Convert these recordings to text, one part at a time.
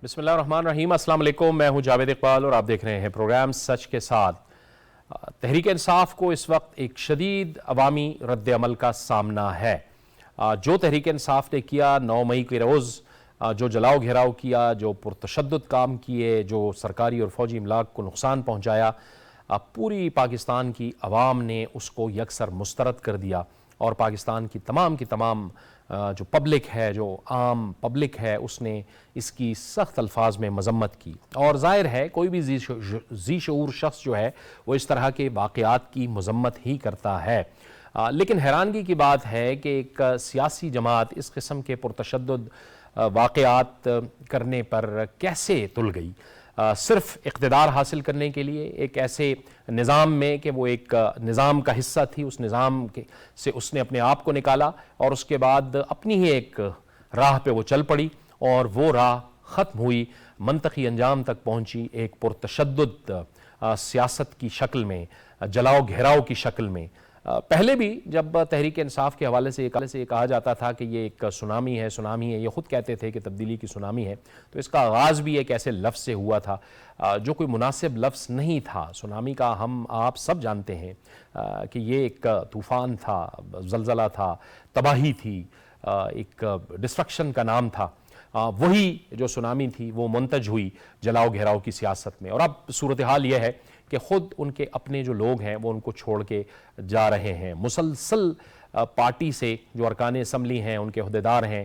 بسم اللہ الرحمن الرحیم۔ السلام علیکم، میں ہوں جاوید اقبال اور آپ دیکھ رہے ہیں پروگرام سچ کے ساتھ۔ تحریک انصاف کو اس وقت ایک شدید عوامی رد عمل کا سامنا ہے۔ جو تحریک انصاف نے کیا 9 مئی کے روز، جو جلاؤ گھیراؤ کیا، جو پرتشدد کام کیے، جو سرکاری اور فوجی املاک کو نقصان پہنچایا، پوری پاکستان کی عوام نے اس کو یکسر مسترد کر دیا اور پاکستان کی تمام جو پبلک ہے، جو عام پبلک ہے، اس نے اس کی سخت الفاظ میں مذمت کی۔ اور ظاہر ہے کوئی بھی ذی شعور شخص جو ہے وہ اس طرح کے واقعات کی مذمت ہی کرتا ہے۔ لیکن حیرانگی کی بات ہے کہ ایک سیاسی جماعت اس قسم کے پرتشدد واقعات کرنے پر کیسے تل گئی، صرف اقتدار حاصل کرنے کے لیے ایک ایسے نظام میں کہ وہ ایک نظام کا حصہ تھی، اس نظام سے اس نے اپنے آپ کو نکالا اور اس کے بعد اپنی ہی ایک راہ پہ وہ چل پڑی اور وہ راہ ختم ہوئی، منطقی انجام تک پہنچی ایک پرتشدد سیاست کی شکل میں، جلاؤ گھیراؤ کی شکل میں۔ پہلے بھی جب تحریک انصاف کے حوالے سے یہ کہا جاتا تھا کہ یہ ایک سونامی ہے، یہ خود کہتے تھے کہ تبدیلی کی سونامی ہے، تو اس کا آغاز بھی ایک ایسے لفظ سے ہوا تھا جو کوئی مناسب لفظ نہیں تھا۔ سونامی کا ہم آپ سب جانتے ہیں کہ یہ ایک طوفان تھا، زلزلہ تھا، تباہی تھی، ایک ڈسٹرکشن کا نام تھا۔ وہی جو سونامی تھی وہ منتج ہوئی جلاؤ گھیراؤ کی سیاست میں، اور اب صورتحال یہ ہے کہ خود ان کے اپنے جو لوگ ہیں وہ ان کو چھوڑ کے جا رہے ہیں۔ مسلسل پارٹی سے جو ارکان اسمبلی ہیں، ان کے عہدیدار ہیں،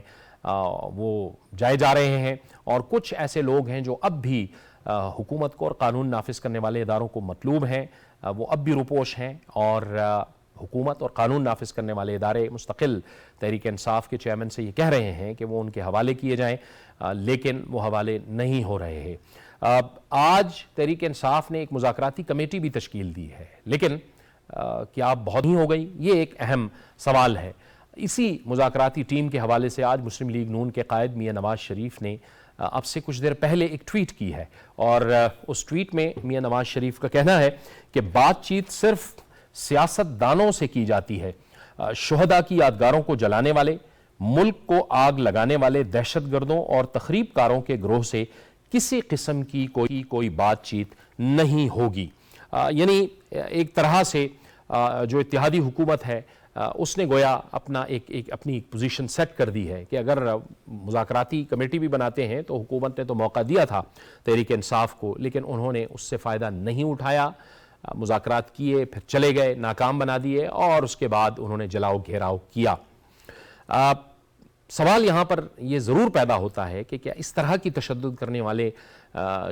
وہ جائے جا رہے ہیں، اور کچھ ایسے لوگ ہیں جو اب بھی حکومت کو اور قانون نافذ کرنے والے اداروں کو مطلوب ہیں، وہ اب بھی روپوش ہیں، اور حکومت اور قانون نافذ کرنے والے ادارے مستقل تحریک انصاف کے چیئرمین سے یہ کہہ رہے ہیں کہ وہ ان کے حوالے کیے جائیں، لیکن وہ حوالے نہیں ہو رہے ہیں۔ آج تحریک انصاف نے ایک مذاکراتی کمیٹی بھی تشکیل دی ہے، لیکن کیا بہت ہی ہو گئی؟ یہ ایک اہم سوال ہے۔ اسی مذاکراتی ٹیم کے حوالے سے آج مسلم لیگ نون کے قائد میاں نواز شریف نے اب سے کچھ دیر پہلے ایک ٹویٹ کی ہے، اور اس ٹویٹ میں میاں نواز شریف کا کہنا ہے کہ بات چیت صرف سیاست دانوں سے کی جاتی ہے۔ شہداء کی یادگاروں کو جلانے والے، ملک کو آگ لگانے والے دہشت گردوں اور تخریب کاروں کے گروہ سے کسی قسم کی کوئی بات چیت نہیں ہوگی۔ یعنی ایک طرح سے جو اتحادی حکومت ہے اس نے گویا اپنی پوزیشن سیٹ کر دی ہے کہ اگر مذاکراتی کمیٹی بھی بناتے ہیں تو حکومت نے تو موقع دیا تھا تحریک انصاف کو، لیکن انہوں نے اس سے فائدہ نہیں اٹھایا، مذاکرات کیے، پھر چلے گئے، ناکام بنا دیے، اور اس کے بعد انہوں نے جلاؤ گھیراؤ کیا۔ سوال یہاں پر یہ ضرور پیدا ہوتا ہے کہ کیا اس طرح کی تشدد کرنے والے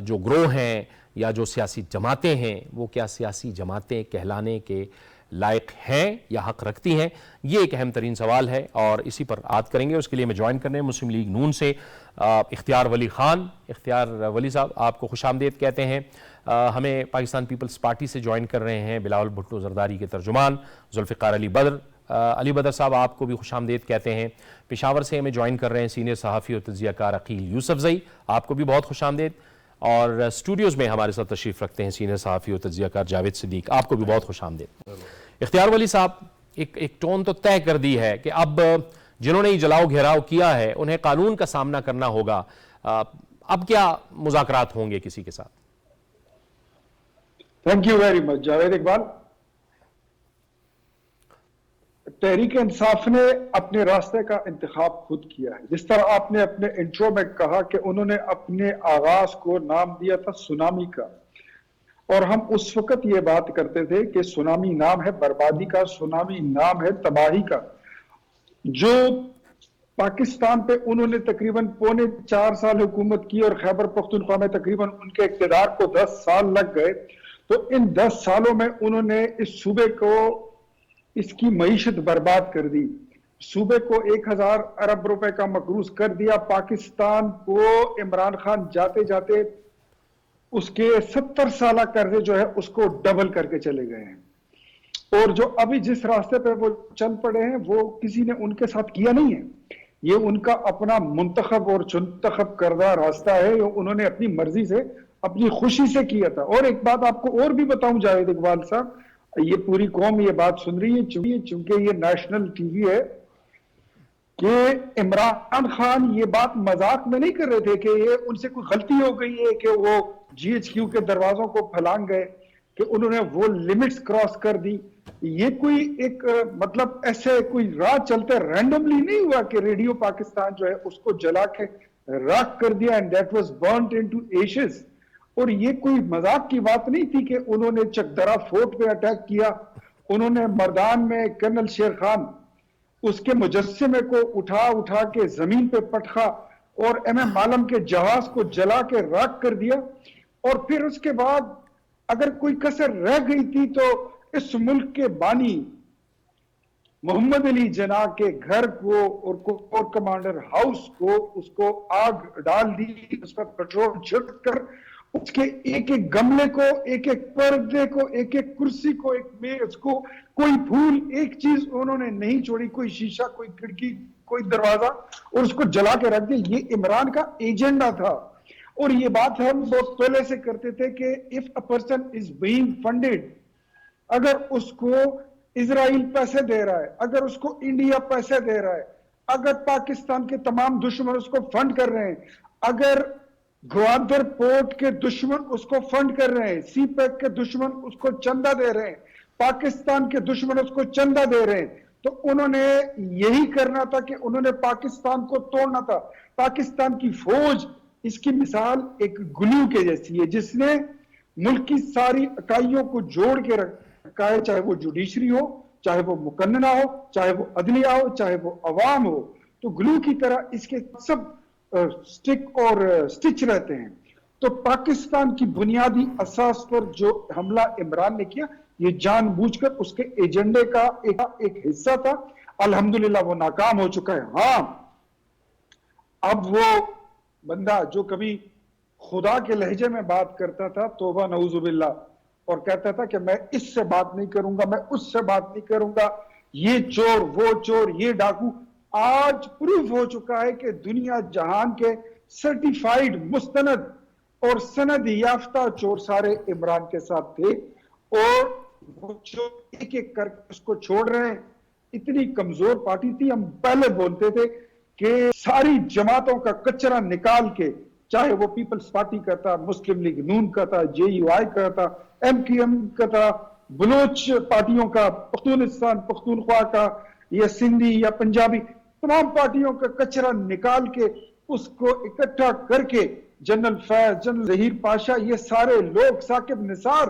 جو گروہ ہیں یا جو سیاسی جماعتیں ہیں، وہ کیا سیاسی جماعتیں کہلانے کے لائق ہیں یا حق رکھتی ہیں؟ یہ ایک اہم ترین سوال ہے، اور اسی پر بات کریں گے۔ اس کے لیے میں جوائن کرنے مسلم لیگ نون سے اختیار ولی خان۔ اختیار ولی صاحب، آپ کو خوش آمدید کہتے ہیں۔ ہمیں پاکستان پیپلز پارٹی سے جوائن کر رہے ہیں بلاول بھٹو زرداری کے ترجمان ذوالفقار علی بدر۔ علی بدر صاحب، آپ کو بھی خوش آمدید کہتے ہیں۔ پشاور سے ہمیں جوائن کر رہے ہیں سینئر صحافی اور تجزیہ کار عقیل یوسف زئی، آپ کو بھی بہت خوش آمدید۔ اور اسٹوڈیوز میں ہمارے ساتھ تشریف رکھتے ہیں سینئر صحافی اور تجزیہ کار جاوید صدیق، آپ کو بھی بہت خوش آمدید۔ اختیار ولی صاحب، ایک ٹون تو طے کر دی ہے کہ اب جنہوں نے جلاؤ گھیراؤ کیا ہے انہیں قانون کا سامنا کرنا ہوگا، اب کیا مذاکرات ہوں گے کسی کے ساتھ؟ Thank you very much Javed Iqbal. Tehreek Insaf نے اپنے راستے کا انتخاب خود کیا ہے۔ جس طرح آپ نے اپنے انٹرو میں کہا کہ انہوں نے اپنے آغاز کو نام دیا تھا سونامی کا، اور ہم اس وقت یہ بات کرتے تھے کہ سونامی نام ہے بربادی کا، سونامی نام ہے تباہی کا۔ جو پاکستان پہ انہوں نے تقریباً 4.25 سال حکومت کی، اور خیبر پختونخوا میں تقریباً ان کے اقتدار کو 10 سال لگ گئے، تو ان 10 سالوں میں انہوں نے اس صوبے کو، اس کی معیشت برباد کر دی، صوبے کو 1000 ارب روپے کا مقروض کر دیا۔ پاکستان کو عمران خان جاتے جاتے اس کے 70 سالہ قرضے جو ہے اس کو ڈبل کر کے چلے گئے ہیں، اور جو ابھی جس راستے پہ وہ چل پڑے ہیں وہ کسی نے ان کے ساتھ کیا نہیں ہے، یہ ان کا اپنا منتخب اور چنتخب کردہ راستہ ہے، انہوں نے اپنی مرضی سے، اپنی خوشی سے کیا تھا۔ اور ایک بات آپ کو اور بھی بتاؤں جاوید اقبال صاحب، یہ پوری قوم یہ بات سن رہی ہے چونکہ یہ نیشنل ٹی وی ہے، کہ عمران خان یہ بات مذاق میں نہیں کر رہے تھے کہ یہ ان سے کوئی غلطی ہو گئی ہے کہ وہ GHQ کے دروازوں کو پھلانگ گئے، کہ انہوں نے وہ لمٹس کراس کر دی. یہ کوئی ایک مطلب ایسے کوئی راہ چلتے رینڈملی نہیں ہوا کہ ریڈیو پاکستان جو ہے اس کو جلا کے راکھ کر دیا and that was burnt into Ashes. اور یہ کوئی مذاق کی بات نہیں تھی کہ انہوں نے چکدرا فورٹ پہ اٹیک کیا، انہوں نے مردان میں کرنل شیر خان اس کے مجسمے کو اٹھا کے زمین پہ پٹخا اور MM عالم کے جہاز کو جلا کے راکھ کر دیا. اور پھر اس کے بعد اگر کوئی کسر رہ گئی تھی تو اس ملک کے بانی محمد علی جناح کے گھر کو اور کور کمانڈر ہاؤس کو اس کو آگ ڈال دی، اس پر پیٹرول چھڑک کر اس کے ایک ایک گملے کو، ایک ایک پردے کو، ایک ایک کرسی کو، ایک میز کو، کوئی پھول، ایک چیز انہوں نے نہیں چھوڑی، کوئی شیشہ، کوئی کھڑکی، کوئی دروازہ، اور اس کو جلا کے رکھ دیا. یہ عمران کا ایجنڈا تھا. اور یہ بات ہم بہت پہلے سے کرتے تھے کہ if a person is being funded، اگر اس کو اسرائیل پیسے دے رہا ہے، اگر اس کو انڈیا پیسے دے رہا ہے، اگر پاکستان کے تمام دشمن اس کو فنڈ کر رہے ہیں، اگر گوادر پورٹ کے دشمن اس کو فنڈ کر رہے ہیں، سی پیک کے دشمن اس کو چندہ دے رہے ہیں، پاکستان کے دشمن اس کو چندہ دے رہے ہیں، تو انہوں نے یہی کرنا تھا کہ انہوں نے پاکستان کو توڑنا تھا. پاکستان کی فوج اس کی مثال ایک گلو کے جیسی ہے جس نے ملک کی ساری اکائیوں کو جوڑ کے رکھا ہے، چاہے وہ جوڈیشری ہو، چاہے وہ مقننہ ہو، چاہے وہ عدلیہ ہو، چاہے وہ عوام ہو. تو گلو کی طرح اس کے سب سٹک اور سٹچ رہتے ہیں. تو پاکستان کی بنیادی اساس پر جو حملہ عمران نے کیا، یہ جان بوجھ کر اس کے ایجنڈے کا ایک حصہ تھا. الحمدللہ وہ ناکام ہو چکا ہے. ہاں، اب وہ بندہ جو کبھی خدا کے لہجے میں بات کرتا تھا، توبہ نعوذ باللہ، اور کہتا تھا کہ میں اس سے بات نہیں کروں گا، میں اس سے بات نہیں کروں گا، یہ چور، وہ چور، یہ ڈاکو، آج پروف ہو چکا ہے کہ دنیا جہان کے سرٹیفائیڈ، مستند اور سند یافتہ چور سارے عمران کے ساتھ تھے. اور وہ جو ایک ایک کر اس کو چھوڑ رہے ہیں. اتنی کمزور پارٹی تھی، ہم پہلے بولتے تھے کہ ساری جماعتوں کا کچرا نکال کے، چاہے وہ پیپلز پارٹی کا تھا، مسلم لیگ نون کا تھا، JUI کا تھا، MQM کا تھا، بلوچ پارٹیوں کا، پختونستان پختونخوا کا، یا سندھی یا پنجابی، تمام پارٹیوں کا کچرا نکال کے اس کو اکٹھا کر کے جنرل فیض، جنرل ظہیر پاشا، یہ سارے لوگ، ثاقب نثار،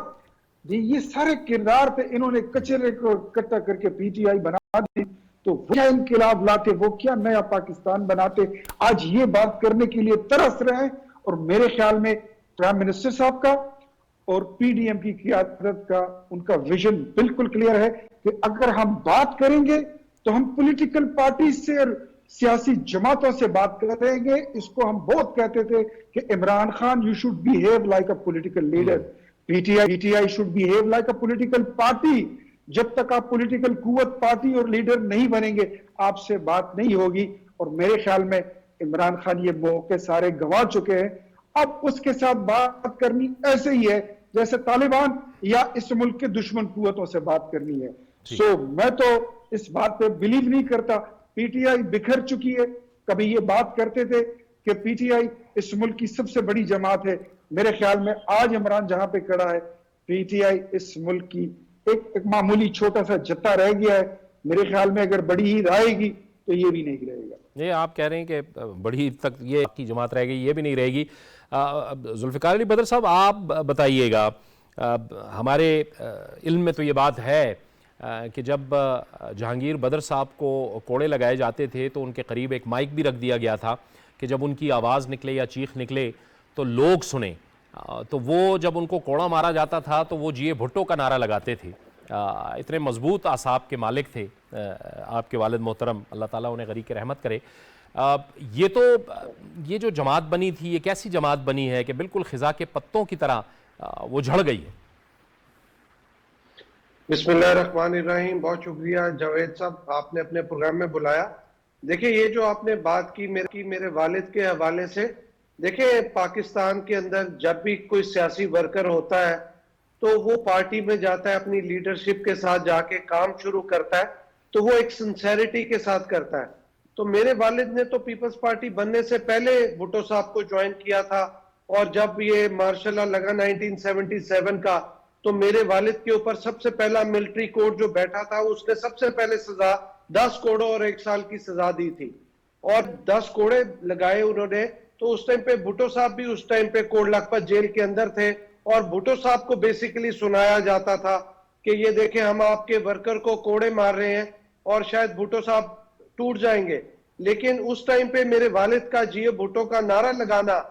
یہ سارے کردار تھے. انہوں نے کچرے کو اکٹھا کر کے PTI بنا دی. تو وہ کیا انقلاب لاتے، وہ کیا نیا پاکستان بناتے. آج یہ بات کرنے کے لیے ترس رہے ہیں. اور میرے خیال میں پرائم منسٹر صاحب کا اور PDM کی قیادت کا ان کا ویژن بالکل کلیئر ہے کہ اگر ہم بات کریں گے تو ہم پولیٹیکل پارٹی سے اور سیاسی جماعتوں سے بات کریں گے. اس کو ہم بہت کہتے تھے کہ Imran Khan you should behave like a political leader. PTI should behave like a political party. جب تک آپ پولیٹیکل قوت، پارٹی اور لیڈر نہیں بنیں گے، آپ سے بات نہیں ہوگی. اور میرے خیال میں عمران خان یہ موقع سارے گنوا چکے ہیں. اب اس کے ساتھ بات کرنی ایسے ہی ہے جیسے طالبان یا اس ملک کے دشمن قوتوں سے بات کرنی ہے. سو میں تو اس بات پہ بلیو نہیں کرتا. PTI بکھر چکی ہے. کبھی یہ بات کرتے تھے کہ PTI اس ملک کی سب سے بڑی جماعت ہے. میرے خیال میں آج عمران جہاں پہ کھڑا ہے، PTI اس ملک کی ایک معمولی چھوٹا سا جتہ رہ گیا ہے. میرے خیال میں اگر بڑی عید آئے گی تو یہ بھی نہیں رہے گا. یہ آپ کہہ رہے ہیں کہ بڑی عید تک یہ کی جماعت رہ گئی، یہ بھی نہیں رہے گی. ذوالفقار علی بدر صاحب، آپ بتائیے گا، ہمارے علم میں تو یہ بات ہے کہ جب جہانگیر بدر صاحب کو کوڑے لگائے جاتے تھے تو ان کے قریب ایک مائک بھی رکھ دیا گیا تھا کہ جب ان کی آواز نکلے یا چیخ نکلے تو لوگ سنیں. تو وہ جب ان کو کوڑا مارا جاتا تھا تو وہ جیے بھٹو کا نعرہ لگاتے تھے. اتنے مضبوط اعصاب کے مالک تھے آپ کے والد محترم، اللہ تعالیٰ انہیں غریق رحمت کرے. یہ جو جماعت بنی تھی، یہ کیسی جماعت بنی ہے کہ بالکل خزاں کے پتوں کی طرح وہ جھڑ گئی ہے؟ بسم اللہ الرحمن الرحیم. بہت شکریہ جاوید صاحب، آپ نے اپنے پروگرام میں بلایا. دیکھیں، یہ جو آپ نے بات کی میرے والد کے حوالے سے، دیکھیں پاکستان کے اندر جب بھی کوئی سیاسی ورکر ہوتا ہے تو وہ پارٹی میں جاتا ہے، اپنی لیڈرشپ کے ساتھ جا کے کام شروع کرتا ہے، تو وہ ایک سنسیریٹی کے ساتھ کرتا ہے. تو میرے والد نے تو پیپلز پارٹی بننے سے پہلے بھٹو صاحب کو جوائن کیا تھا، اور جب یہ مارشل لا لگا 1977 کا تو میرے والد کے اوپر سب سے پہلا ملٹری کورٹ جو بیٹھا تھا اس نے سب سے پہلے سزا 10 کوڑوں اور 1 سال کی سزا دی تھی، اور 10 کوڑے لگائے انہوں نے. تو اس ٹائم پہ بھٹو صاحب بھی اس ٹائم پہ کوڑ لکھپت جیل کے اندر تھے، اور بھٹو صاحب کو بیسیکلی سنایا جاتا تھا کہ یہ دیکھیں ہم آپ کے ورکر کو کوڑے مار رہے ہیں، اور شاید بھٹو صاحب ٹوٹ جائیں گے. لیکن اس ٹائم پہ میرے والد کا جیو بھٹو کا نعرہ لگانا،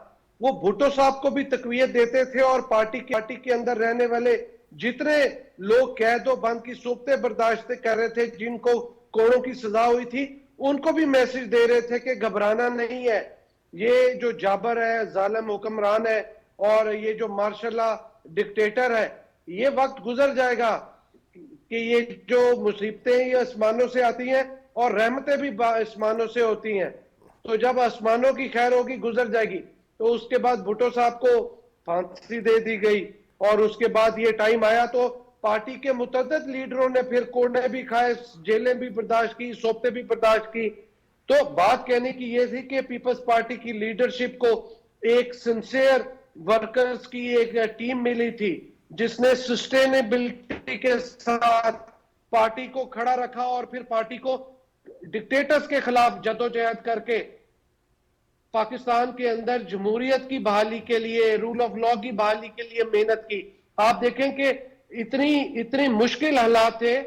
وہ بھٹو صاحب کو بھی تقویت دیتے تھے، اور پارٹی کے اندر رہنے والے جتنے لوگ قید و بند کی صورتیں برداشت کر رہے تھے، جن کو کوڑوں کی سزا ہوئی تھی، ان کو بھی میسج دے رہے تھے کہ گھبرانا نہیں ہے، یہ جو جابر ہے، ظالم حکمران ہے، اور یہ جو مارشل لا ڈکٹیٹر ہے، یہ وقت گزر جائے گا کہ یہ جو مصیبتیں یہ آسمانوں سے آتی ہیں، اور رحمتیں بھی آسمانوں سے ہوتی ہیں، تو جب آسمانوں کی خیر ہوگی گزر جائے گی. تو اس کے بعد بھٹو صاحب کو پھانسی دے دی گئی، اور اس کے بعد یہ ٹائم آیا تو پارٹی کے متعدد لیڈروں نے پھر کوڑے بھی کھائے، جیلیں بھی برداشت کی، صوبتیں بھی برداشت کی. تو بات کہنے کی یہ تھی کہ پیپلز پارٹی کی لیڈرشپ کو ایک سنسیئر ورکرز کی ایک ٹیم ملی تھی جس نے سسٹینیبلٹی کے ساتھ پارٹی کو کھڑا رکھا، اور پھر پارٹی کو ڈکٹیٹرز کے خلاف جدوجہد کر کے پاکستان کے اندر جمہوریت کی بحالی کے لیے، رول آف لا کی بحالی کے لیے محنت کی. آپ دیکھیں کہ اتنی مشکل حالات تھے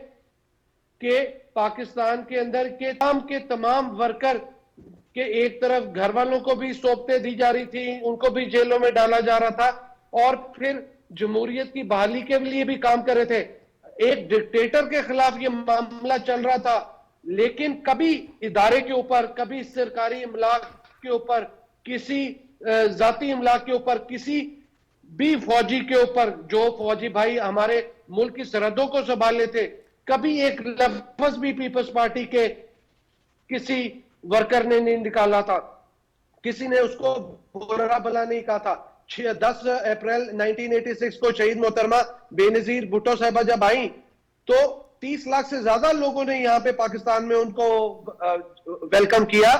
کہ پاکستان کے اندر کے تمام ورکر کہ ایک طرف گھر والوں کو بھی صوبتیں دی جا رہی تھی، ان کو بھی جیلوں میں ڈالا جا رہا تھا، اور پھر جمہوریت کی بحالی کے لیے بھی کام کر رہے تھے. ایک ڈکٹیٹر کے خلاف یہ معاملہ چل رہا تھا، لیکن کبھی ادارے کے اوپر، کبھی سرکاری املاک کے اوپر، کسی ذاتی املاک کے اوپر، کسی بھی فوجی کے اوپر، جو فوجی بھائی ہمارے ملک کی سرحدوں کو سنبھال لیتے، کبھی ایک لفظ بھی پیپلز پارٹی کے کسی ورکر نے نہیں نکالا تھا، کسی نے اس کو برا بھلا نہیں کہا تھا. 10 اپریل 1986 کو شہید محترمہ بے نظیر بھٹو صاحبہ جب آئیں تو 30 لاکھ سے زیادہ لوگوں نے یہاں پہ پاکستان میں ان کو ویلکم کیا.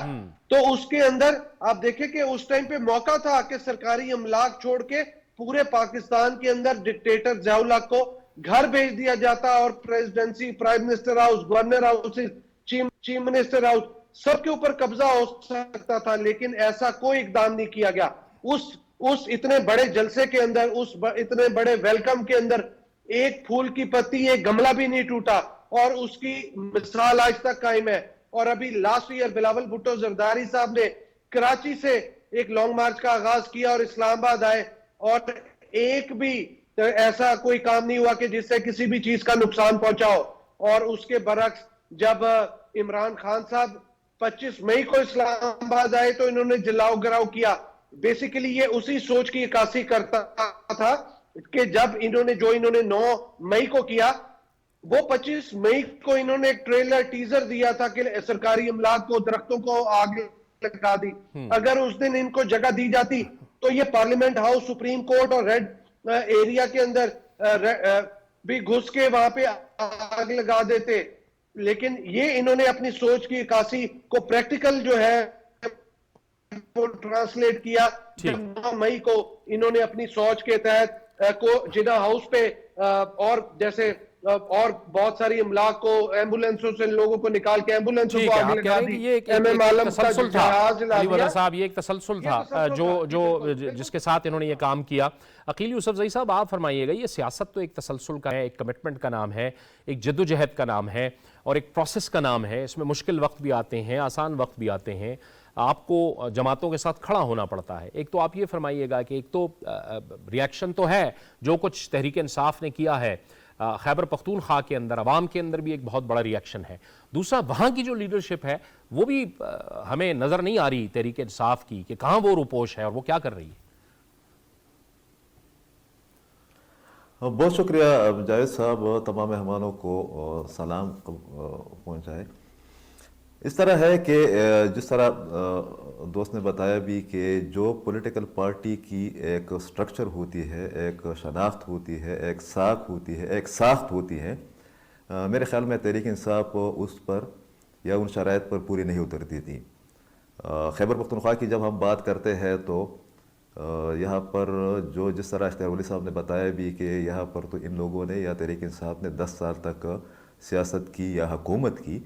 تو اس کے اندر آپ دیکھیں کہ اس ٹائم پہ موقع تھا کہ سرکاری املاک چھوڑ کے پورے پاکستان کے اندر ڈکٹیٹر ضیاء الحق کو گھر بھیج دیا جاتا، اور presidency, prime minister house, governor house, chief minister house, سب کے اوپر قبضہ ہو سکتا تھا، لیکن ایسا کوئی اقدام نہیں کیا گیا. اس اتنے بڑے جلسے کے اندر، اس اتنے بڑے ویلکم کے اندر ایک پھول کی پتی، ایک گملہ بھی نہیں ٹوٹا، اور اس کی مثال آج تک قائم ہے. اور ابھی لاسٹ ایئر بلاول بھٹو زرداری صاحب نے کراچی سے ایک لانگ مارچ کا آغاز کیا اور اسلام آباد آئے، اور ایک بھی ایسا کوئی کام نہیں ہوا کہ جس سے کسی بھی چیز کا نقصان پہنچا ہو. اور اس کے برعکس جب عمران خان صاحب 25 مئی کو اسلام آباد آئے تو انہوں نے جلاؤ گراؤ کیا. بیسیکلی یہ اسی سوچ کی عکاسی کرتا تھا کہ جب انہوں نے 9 مئی کو کیا، وہ 25 مئی کو انہوں نے ایک ٹریلر ٹیزر دیا تھا کہ سرکاری املاک کو، درختوں کو آگ لگا دی. اگر اس دن ان کو جگہ دی جاتی تو یہ پارلیمنٹ ہاؤس، سپریم کورٹ اور ریڈ ایریا کے اندر بھی گھس کے وہاں پہ آگ لگا دیتے. لیکن یہ انہوں نے اپنی سوچ کی عکاسی کو پریکٹیکل جو ہے وہ ٹرانسلیٹ کیا. 9 مئی کو انہوں نے اپنی سوچ کے تحت کو جناح ہاؤس پہ اور جیسے اور بہت ساری املاک کو، ایمبولینسوں سے لوگوں کو نکال کے ایمبولینسوں کو آگ لگا دی. یہ ایک تسلسل تھا علی وردر صاحب، یہ ایک تسلسل تھا جو جس کے ساتھ انہوں نے یہ کام کیا. عقیل یوسف زئی صاحب آپ فرمائیے گا، یہ سیاست تو ایک تسلسل کا ہے، ایک کمٹمنٹ کا نام ہے، ایک جدوجہد کا نام ہے، اور ایک پروسیس کا نام ہے. اس میں مشکل وقت بھی آتے ہیں، آسان وقت بھی آتے ہیں، آپ کو جماعتوں کے ساتھ کھڑا ہونا پڑتا ہے. ایک تو آپ یہ فرمائیے گا کہ ایک تو ریاکشن تو ہے جو کچھ تحریک انصاف نے کیا ہے خیبر پختونخوا کے اندر، عوام کے اندر بھی ایک بہت بڑا ریاکشن ہے. دوسرا وہاں کی جو لیڈرشپ ہے وہ بھی ہمیں نظر نہیں آ رہی تحریک انصاف کی کہ کہاں وہ روپوش ہے اور وہ کیا کر رہی ہے. بہت شکریہ جاوید صاحب، تمام مہمانوں کو سلام پہنچائے. اس طرح ہے کہ جس طرح دوست نے بتایا بھی کہ جو پولیٹیکل پارٹی کی ایک سٹرکچر ہوتی ہے، ایک شناخت ہوتی ہے، ایک ساکھ ہوتی ہے، ایک ساخت ہوتی ہے، میرے خیال میں تحریک انصاف اس پر या उन शराइत पर पूरी नहीं उतरती थी। खैबर पख्तूनख्वा की जब हम बात करते हैं तो यहाँ पर जो जिस तरह इख्तियार वली साहब ने बताया भी कि यहाँ पर तो इन लोगों ने या तहरीक इंसाफ ने 10 साल तक सियासत की या हुकूमत की,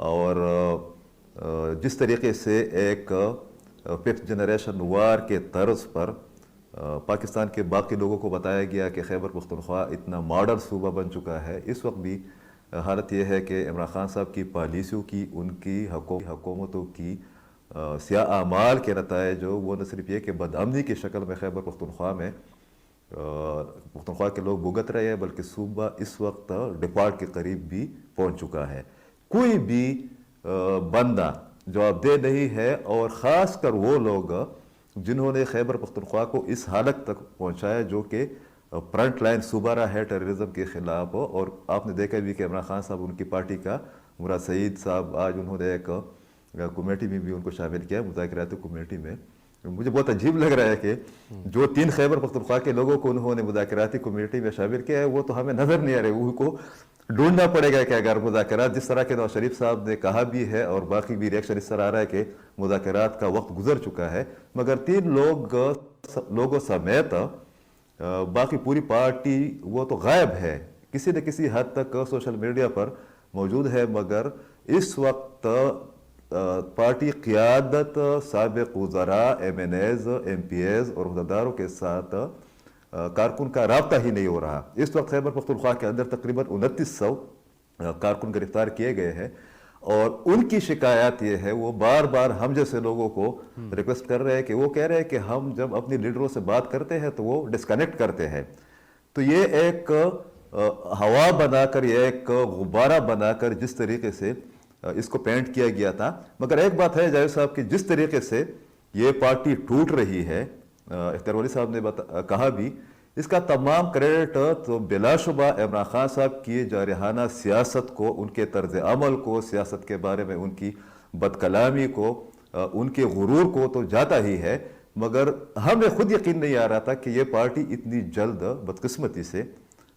और जिस तरीके से एक 5th जनरेशन वार के तर्ज पर पाकिस्तान के बाकी लोगों को बताया गया कि खैबर पख्तूनख्वा इतना मॉडर्न सूबा बन चुका है, इस वक्त भी हालत यह है कि इमरान खान साहब की पॉलिसियों की, उनकी हुकूमतों की सिया आमाल के नताए जो वो न सिर्फ ये कि बदअमनी की शक्ल में खैबर पख्तूनख्वा में पख्तूनख्वा के लोग भुगत रहे हैं, बल्कि सूबा इस वक्त डिफॉल्ट के करीब भी पहुंच चुका है। कोई भी बंदा जवाबदेह नहीं है, और ख़ास कर वो लोग जिन्होंने खैबर पख्तूनख्वा को इस हालत तक पहुंचाया जो कि फ्रंट लाइन सूबा रहा है टेररिज्म के खिलाफ। और आपने देखा भी कि इमरान खान साहब, उनकी पार्टी का मुराद सईद साहब, आज उन्होंने एक कमेटी में भी उनको शामिल किया, मुज़ाकराती कमेटी में। मुझे बहुत अजीब लग रहा है कि जो 3 खैबर पख्तूनख्वा के लोगों को उन्होंने मुज़ाकराती कमेटी में शामिल किया है वो तो हमें नज़र नहीं आ रहे। उनको ढूंढना पड़ेगा कि अगर मुज़ाकरात जिस तरह के नवाज शरीफ साहब ने कहा भी है और बाकी भी रिएक्शन इस तरह आ रहा है कि मुज़ाकरात का वक्त गुजर चुका है, मगर 3 लोगों समेत बाकी पूरी पार्टी वो तो गायब है, किसी न किसी हद तक सोशल मीडिया पर मौजूद है। मगर इस वक्त पार्टी क़ियादत, साबिक़ वज़रा, MNAs, MPAs और अहदेदारों के साथ कारकुन का राब्ता ही नहीं हो रहा। इस वक्त खैबर पख्तूनख्वा के अंदर तकरीबन 2900 कारकुन गिरफ्तार किए गए हैं, और उनकी शिकायत ये है, वो बार बार हम जैसे लोगों को रिक्वेस्ट कर रहे हैं कि वो कह रहे हैं कि हम जब अपनी लीडरों से बात करते हैं तो वो डिस्कनेक्ट करते हैं। तो ये एक हवा बनाकर, ये एक गुब्बारा बनाकर जिस तरीके से इसको पेंट किया गया था। मगर एक बात है जावेद साहब कि जिस तरीके से ये पार्टी टूट रही है, इख्तियार वली साहब ने कहा भी, इसका तमाम क्रेडिट तो बिलाशुबा इमरान खान साहब की जारहाना सियासत को, उनके तर्ज अमल को, सियासत के बारे में उनकी बदकलामी को, उनके गुरूर को तो जाता ही है। मगर हमें खुद यकीन नहीं आ रहा था कि ये पार्टी इतनी जल्द बदकिस्मती से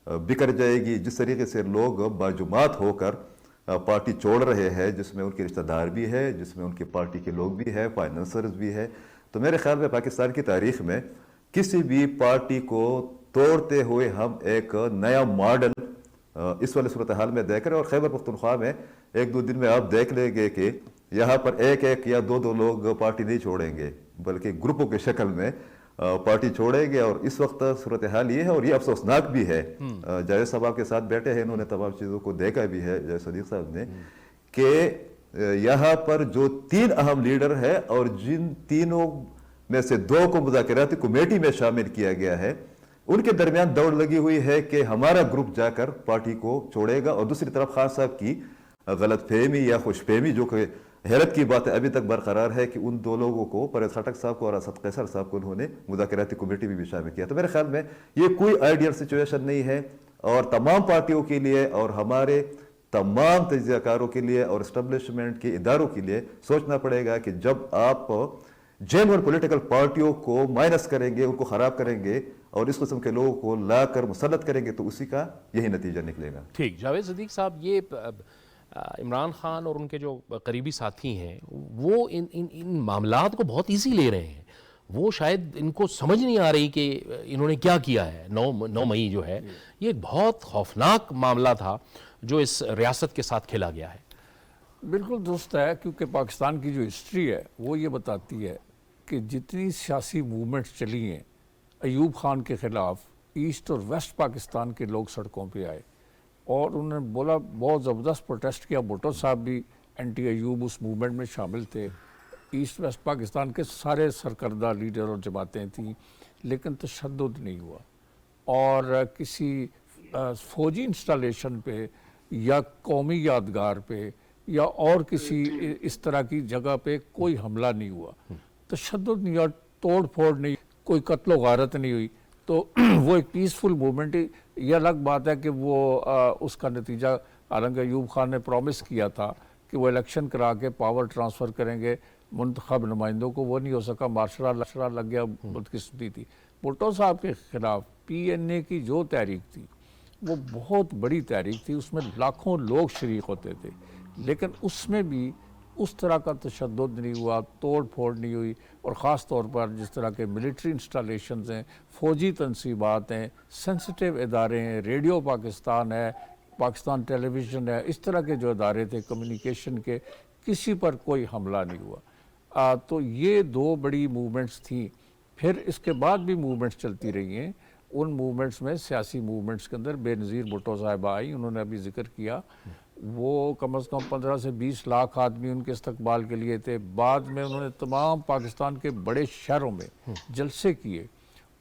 बिखर जाएगी। जिस तरीके से लोग बाजुमात होकर पार्टी छोड़ रहे हैं, जिसमें उनके रिश्तेदार भी है, जिसमें उनकी पार्टी के लोग भी है, फाइनेंसर्स भी है, तो मेरे ख्याल में पाकिस्तान की तारीख में किसी भी पार्टी को तोड़ते हुए हम एक नया मॉडल इस वाले सूरत हाल में देख रहे हैं। और खैबर पख्तूनख्वा में 1-2 दिन में आप देख लेंगे कि यहाँ पर एक या दो लोग पार्टी नहीं छोड़ेंगे, बल्कि ग्रुपों की शक्ल में पार्टी छोड़ेंगे। और इस वक्त सूरत हाल ये है, और ये अफसोसनाक भी है। जावेद साहब आपके साथ बैठे हैं, इन्होंने तमाम चीज़ों को देखा भी है, जावेद सदीक साहब ने, कि यहाँ पर जो 3 अहम लीडर है और जिन तीनों में से 2 को मुज़ाकराती कमेटी में शामिल किया गया है, उनके दरमियान दौड़ लगी हुई है कि हमारा ग्रुप जाकर पार्टी को छोड़ेगा। और दूसरी तरफ खान साहब की गलतफहमी या खुशफहमी, जो कि हैरत की बात है, अभी तक बरकरार है कि उन 2 लोगों को, परवेज़ खटक साहब को और असद कैसर साहब को, उन्होंने मुज़ाकराती कमेटी में भी शामिल किया। तो मेरे ख्याल में ये कोई आइडियल सिचुएशन नहीं है, और तमाम पार्टियों के लिए और हमारे तमाम तज्ज़ियाकारों के लिए और इस्टेब्लिशमेंट के इदारों के लिए सोचना पड़ेगा कि जब आप जेन्युइन पॉलिटिकल पार्टियों को माइनस करेंगे, उनको ख़राब करेंगे और इस किस्म के लोगों को लाकर मुसल्लत करेंगे, तो उसी का यही नतीजा निकलेगा। ठीक, जावेद सदीक साहब, ये इमरान खान और उनके जो करीबी साथी हैं वो इन मामलात को बहुत ईजी ले रहे हैं। वो शायद इनको समझ नहीं आ रही कि इन्होंने क्या किया है। 9 मई जो है, ये एक बहुत खौफनाक मामला था जो इस रियासत के साथ खेला गया है। बिल्कुल दुरुस्त है, क्योंकि पाकिस्तान की जो हिस्ट्री है वो ये बताती है कि जितनी सियासी मूवमेंट्स चली हैं, अयूब खान के ख़िलाफ़ ईस्ट और वेस्ट पाकिस्तान के लोग सड़कों पे आए और उन्होंने बोला, बहुत ज़बरदस्त प्रोटेस्ट किया। भुट्टो साहब भी एंटी अयूब उस मूवमेंट में शामिल थे। ईस्ट वेस्ट पाकिस्तान के सारे सरकर्दा लीडर और जमातें थीं, लेकिन तशद्दुद नहीं हुआ। और किसी फ़ौजी इंस्टॉलेशन पे या कौमी यादगार पे या और किसी इस तरह की जगह पे कोई हमला नहीं हुआ, तशद्दुद नहीं हुआ, तोड़ फोड़ नहीं, कोई कत्ल गारत नहीं हुई। तो वो एक पीसफुल मूवमेंट है। ये अलग बात है कि वो उसका नतीजा, हालांकि अयूब खान ने प्रॉमिस किया था कि वो इलेक्शन करा के पावर ट्रांसफ़र करेंगे मुंतखब नुमाइंदों को, वो नहीं हो सका, मार्शल लग गया, बदकिस्मती थी। भुट्टो साहब के ख़िलाफ़ PNA की जो तहरीक थी वो बहुत बड़ी तहरीक थी, उसमें लाखों लोग शरीक होते थे, لیکن اس میں بھی اس طرح کا تشدد نہیں ہوا, توڑ پھوڑ نہیں ہوئی, اور خاص طور پر جس طرح کے ملٹری انسٹالیشنز ہیں, فوجی تنصیبات ہیں, سینسٹیو ادارے ہیں, ریڈیو پاکستان ہے, پاکستان ٹیلی ویژن ہے, اس طرح کے جو ادارے تھے کمیونیکیشن کے, کسی پر کوئی حملہ نہیں ہوا. تو یہ دو بڑی موومنٹس تھیں. پھر اس کے بعد بھی موومنٹس چلتی رہی ہیں. ان موومنٹس میں سیاسی موومنٹس کے اندر بے نظیر بھٹو صاحبہ آئی, انہوں نے ابھی ذکر کیا, وہ کم از کم 15 سے 20 لاکھ آدمی ان کے استقبال کے لیے تھے. بعد میں انہوں نے تمام پاکستان کے بڑے شہروں میں جلسے کیے,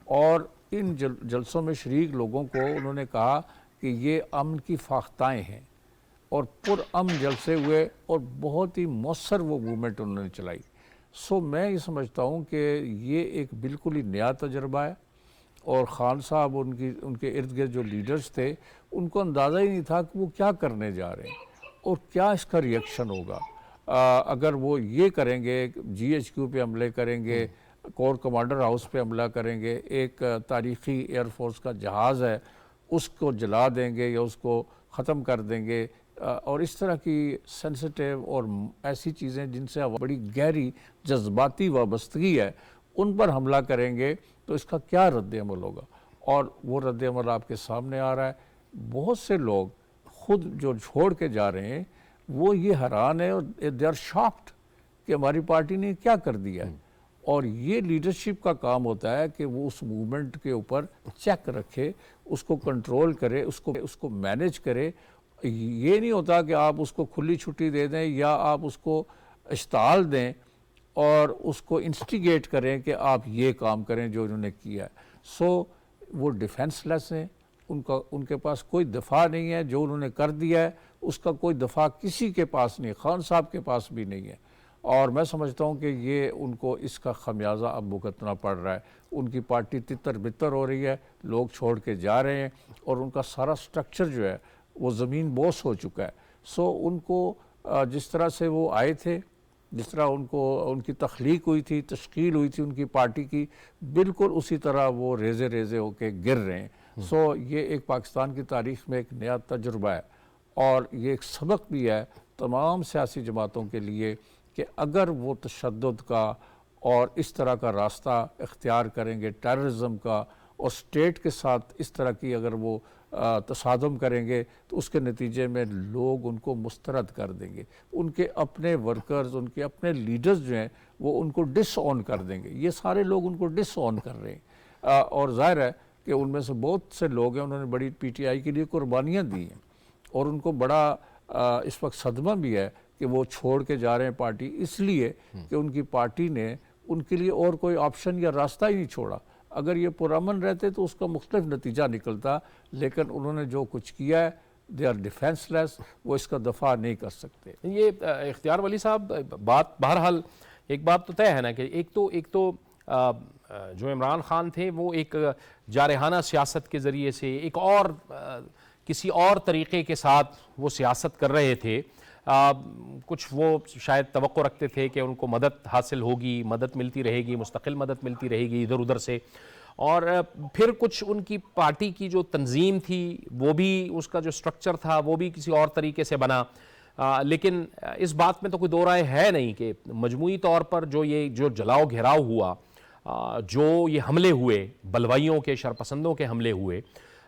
اور ان جلسوں میں شریک لوگوں کو انہوں نے کہا کہ یہ امن کی فاختائیں ہیں, اور پر امن جلسے ہوئے, اور بہت ہی مؤثر وہ موومنٹ انہوں نے چلائی. سو میں یہ سمجھتا ہوں کہ یہ ایک بالکل ہی نیا تجربہ ہے, اور خان صاحب ان کے ارد گرد جو لیڈرز تھے ان کو اندازہ ہی نہیں تھا کہ وہ کیا کرنے جا رہے ہیں اور کیا اس کا ریئیکشن ہوگا. اگر وہ یہ کریں گے, جی ایچ کیو پہ حملے کریں گے, کور کمانڈر ہاؤس پہ حملہ کریں گے, ایک تاریخی ایئر فورس کا جہاز ہے اس کو جلا دیں گے یا اس کو ختم کر دیں گے, اور اس طرح کی سینسٹیو اور ایسی چیزیں جن سے بڑی گہری جذباتی وابستگی ہے ان پر حملہ کریں گے, تو اس کا کیا رد عمل ہوگا. اور وہ رد عمل آپ کے سامنے آ رہا ہے. بہت سے لوگ خود جو چھوڑ کے جا رہے ہیں وہ یہ حیران ہے, اور دے آر شاکڈ کہ ہماری پارٹی نے کیا کر دیا ہے. اور یہ لیڈرشپ کا کام ہوتا ہے کہ وہ اس موومنٹ کے اوپر چیک رکھے, اس کو کنٹرول کرے, اس کو مینیج کرے. یہ نہیں ہوتا کہ آپ اس کو کھلی چھٹی دے دیں یا آپ اس کو اشتعال دیں اور اس کو انسٹیگیٹ کریں کہ آپ یہ کام کریں جو انہوں نے کیا ہے. سو وہ ڈیفینس لیس ہیں, ان کے پاس کوئی دفاع نہیں ہے. جو انہوں نے کر دیا ہے اس کا کوئی دفاع کسی کے پاس نہیں, خان صاحب کے پاس بھی نہیں ہے. اور میں سمجھتا ہوں کہ یہ ان کو اس کا خمیازہ اب بھگتنا پڑ رہا ہے. ان کی پارٹی تتر بتر ہو رہی ہے, لوگ چھوڑ کے جا رہے ہیں, اور ان کا سارا سٹرکچر جو ہے وہ زمین بوس ہو چکا ہے. سو ان کو جس طرح سے وہ آئے تھے, جس طرح ان کی تخلیق ہوئی تھی, تشکیل ہوئی تھی ان کی پارٹی کی, بالکل اسی طرح وہ ریزے ریزے ہو کے گر رہے ہیں. سو یہ ایک پاکستان کی تاریخ میں ایک نیا تجربہ ہے, اور یہ ایک سبق بھی ہے تمام سیاسی جماعتوں کے لیے کہ اگر وہ تشدد کا اور اس طرح کا راستہ اختیار کریں گے, ٹیررزم کا, اور اسٹیٹ کے ساتھ اس طرح کی اگر وہ تصادم کریں گے, تو اس کے نتیجے میں لوگ ان کو مسترد کر دیں گے. ان کے اپنے ورکرز, ان کے اپنے لیڈرز جو ہیں وہ ان کو ڈس آن کر دیں گے. یہ سارے لوگ ان کو ڈس آن کر رہے ہیں, اور ظاہر ہے کہ ان میں سے بہت سے لوگ ہیں انہوں نے بڑی پی ٹی آئی کے لیے قربانیاں دی ہیں, اور ان کو بڑا اس وقت صدمہ بھی ہے کہ وہ چھوڑ کے جا رہے ہیں پارٹی, اس لیے کہ ان کی پارٹی نے ان کے لیے اور کوئی آپشن یا راستہ ہی نہیں چھوڑا. اگر یہ پرامن رہتے تو اس کا مختلف نتیجہ نکلتا, لیکن انہوں نے جو کچھ کیا ہے دے آر ڈیفینس لیس, وہ اس کا دفاع نہیں کر سکتے. یہ اختیار ولی صاحب بات بہرحال ایک بات تو طے ہے نا کہ ایک تو جو عمران خان تھے وہ ایک جارحانہ سیاست کے ذریعے سے ایک اور کسی اور طریقے کے ساتھ وہ سیاست کر رہے تھے. کچھ وہ شاید توقع رکھتے تھے کہ ان کو مدد حاصل ہوگی, مدد ملتی رہے گی, مستقل مدد ملتی رہے گی ادھر ادھر سے, اور پھر کچھ ان کی پارٹی کی جو تنظیم تھی وہ بھی, اس کا جو سٹرکچر تھا وہ بھی کسی اور طریقے سے بنا. لیکن اس بات میں تو کوئی دو رائے ہے نہیں کہ مجموعی طور پر جو جلاؤ گھیراؤ ہوا, جو یہ حملے ہوئے, بلوائیوں کے, شرپسندوں کے حملے ہوئے,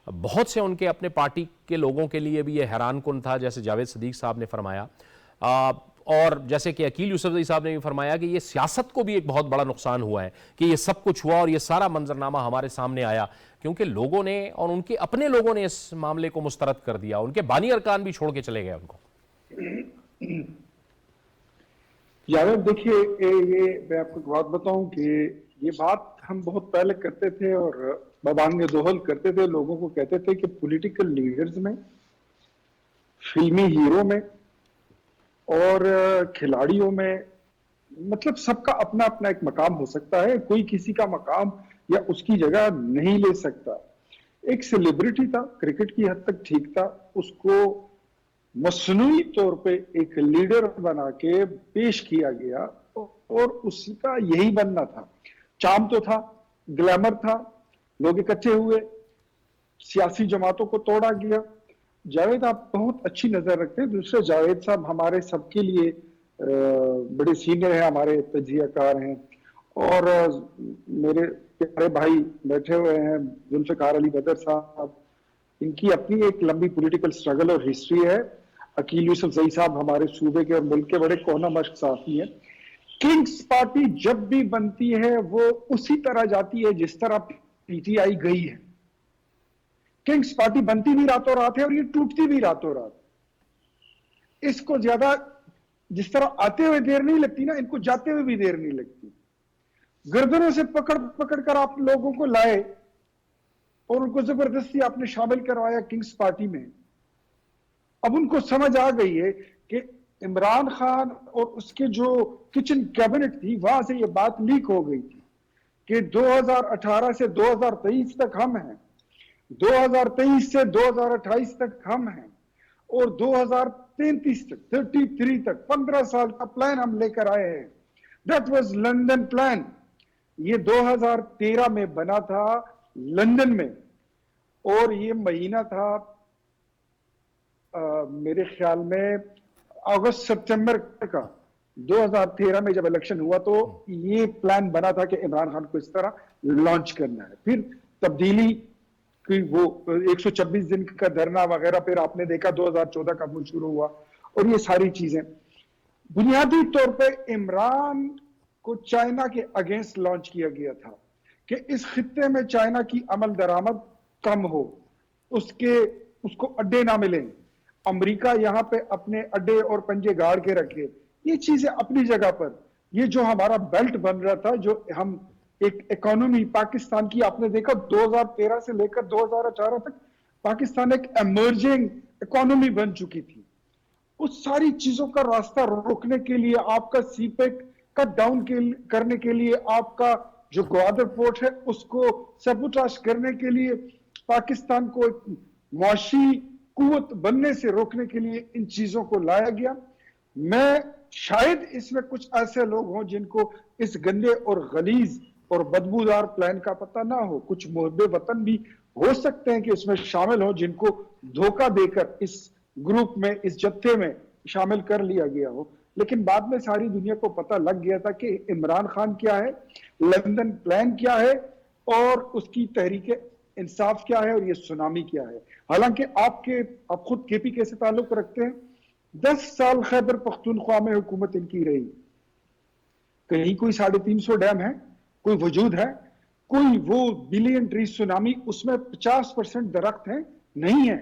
بہت سے ان کے اپنے پارٹی کے لوگوں کے لیے بھی یہ حیران کن تھا, جیسے جاوید صدیق صاحب نے فرمایا, اور جیسے کہ عقیل یوسفزئی صاحب نے بھی فرمایا کہ یہ سیاست کو بھی ایک بہت بڑا نقصان ہوا ہے کہ یہ سب کچھ ہوا اور یہ سارا منظرنامہ ہمارے سامنے آیا, کیونکہ لوگوں نے اور ان کے اپنے لوگوں نے اس معاملے کو مسترد کر دیا. ان کے بانی ارکان بھی چھوڑ کے چلے گئے ان کو. جاوید دیکھیے, یہ میں آپ کو ایک بات بتاؤں کہ یہ بات ہم بہت پہلے کرتے تھے اور ببانگ دوہل کرتے تھے, لوگوں کو کہتے تھے کہ پولیٹیکل لیڈرز میں, فلمی ہیرو میں اور کھلاڑیوں میں, مطلب سب کا اپنا اپنا ایک مقام ہو سکتا ہے, کوئی کسی کا مقام یا اس کی جگہ نہیں لے سکتا. ایک سیلیبریٹی تھا, کرکٹ کی حد تک ٹھیک تھا, اس کو مصنوعی طور پہ ایک لیڈر بنا کے پیش کیا گیا اور اس کا یہی بننا تھا. چام تو تھا, گلیمر تھا, لوگ اکٹھے ہوئے, سیاسی جماعتوں کو توڑا گیا, जावेद आप बहुत अच्छी नजर रखते हैं। दूसरे जावेद साहब हमारे सबके लिए बड़े सीनियर हैं, हमारे तजियाकार हैं, और मेरे प्यारे भाई बैठे हुए हैं जुल्फिकार अली बदर साहब, इनकी अपनी एक लंबी पॉलिटिकल स्ट्रगल और हिस्ट्री है। अकील यूसुफ जई साहब हमारे सूबे के और मुल्क के बड़े कोना मश्क साथी हैं। किंग्स पार्टी जब भी बनती है वो उसी तरह जाती है जिस तरह पीटीआई गई है। किंग्स पार्टी बनती भी रातों रात है और ये टूटती भी रातों रात। इसको ज्यादा जिस तरह आते हुए देर नहीं लगती ना, इनको जाते हुए भी देर नहीं लगती। गर्दनों से पकड़ पकड़ कर आप लोगों को लाए और उनको जबरदस्ती आपने शामिल करवाया किंग्स पार्टी में। अब उनको समझ आ गई है कि इमरान खान और उसके जो किचन कैबिनेट थी वहां से ये बात लीक हो गई थी कि 2018 से 2023 तक हम हैं, 2023 से 2028 तक हम हैं, और 2033 तक 33 तक 15 साल का प्लान हम लेकर आए हैं। That was London plan. ये 2013 में बना था लंदन में, और ये महीना था मेरे ख्याल में अगस्त सितंबर का। 2013 में जब इलेक्शन हुआ तो ये प्लान बना था कि इमरान खान को इस तरह लॉन्च करना है। फिर तब्दीली की वो 126 दिन का धरना वगैरह, फिर आपने देखा 2014 का वो शुरू हुआ, और ये सारी चीजें बुनियादी तौर पे इमरान को चाइना के अगेंस्ट लॉन्च किया गया था कि इस खित्ते में चाइना की अमल दरामद कम हो, उसको अड्डे ना मिले, अमेरिका यहां पे अपने अड्डे और पंजे गाड़ के रखे। ये चीजें अपनी जगह पर, ये जो हमारा बेल्ट बन रहा था, जो हम एक इकोनॉमी पाकिस्तान की, आपने देखा 2013 से लेकर 2018 तक पाकिस्तान एक एमर्जिंग इकोनॉमी बन चुकी थी। उस सारी चीजों का रास्ता रोकने के लिए, आपका सीपेक कट डाउन करने के लिए, आपका जो ग्वादर पोर्ट है उसको सबुटाश करने के लिए, पाकिस्तान को एक मुआशी कुव्वत बनने से रोकने के लिए इन चीजों को लाया गया। मैं शायद इसमें कुछ ऐसे लोग हों जिनको इस गंदे और गलीज और बदबूदार प्लान का पता ना हो। कुछ मुहब्बे वतन भी हो सकते हैं कि इसमें शामिल हो, जिनको धोखा देकर इस ग्रुप में, इस जत्थे में शामिल कर लिया गया हो। लेकिन बाद में सारी दुनिया को पता लग गया था कि इमरान खान क्या है, लंदन प्लान क्या है, और उसकी तहरीक इंसाफ क्या है, और ये सुनामी क्या है। हालांकि आप खुद केपीके से ताल्लुक रखते हैं। 10 साल खैबर पख्तूनख्वा में हुकूमत इनकी रही। कहीं कोई 350 डैम है, कोई वजूद है, कोई वो बिलियन ट्री सुनामी, उसमें 50% दरख्त हैं, नहीं है।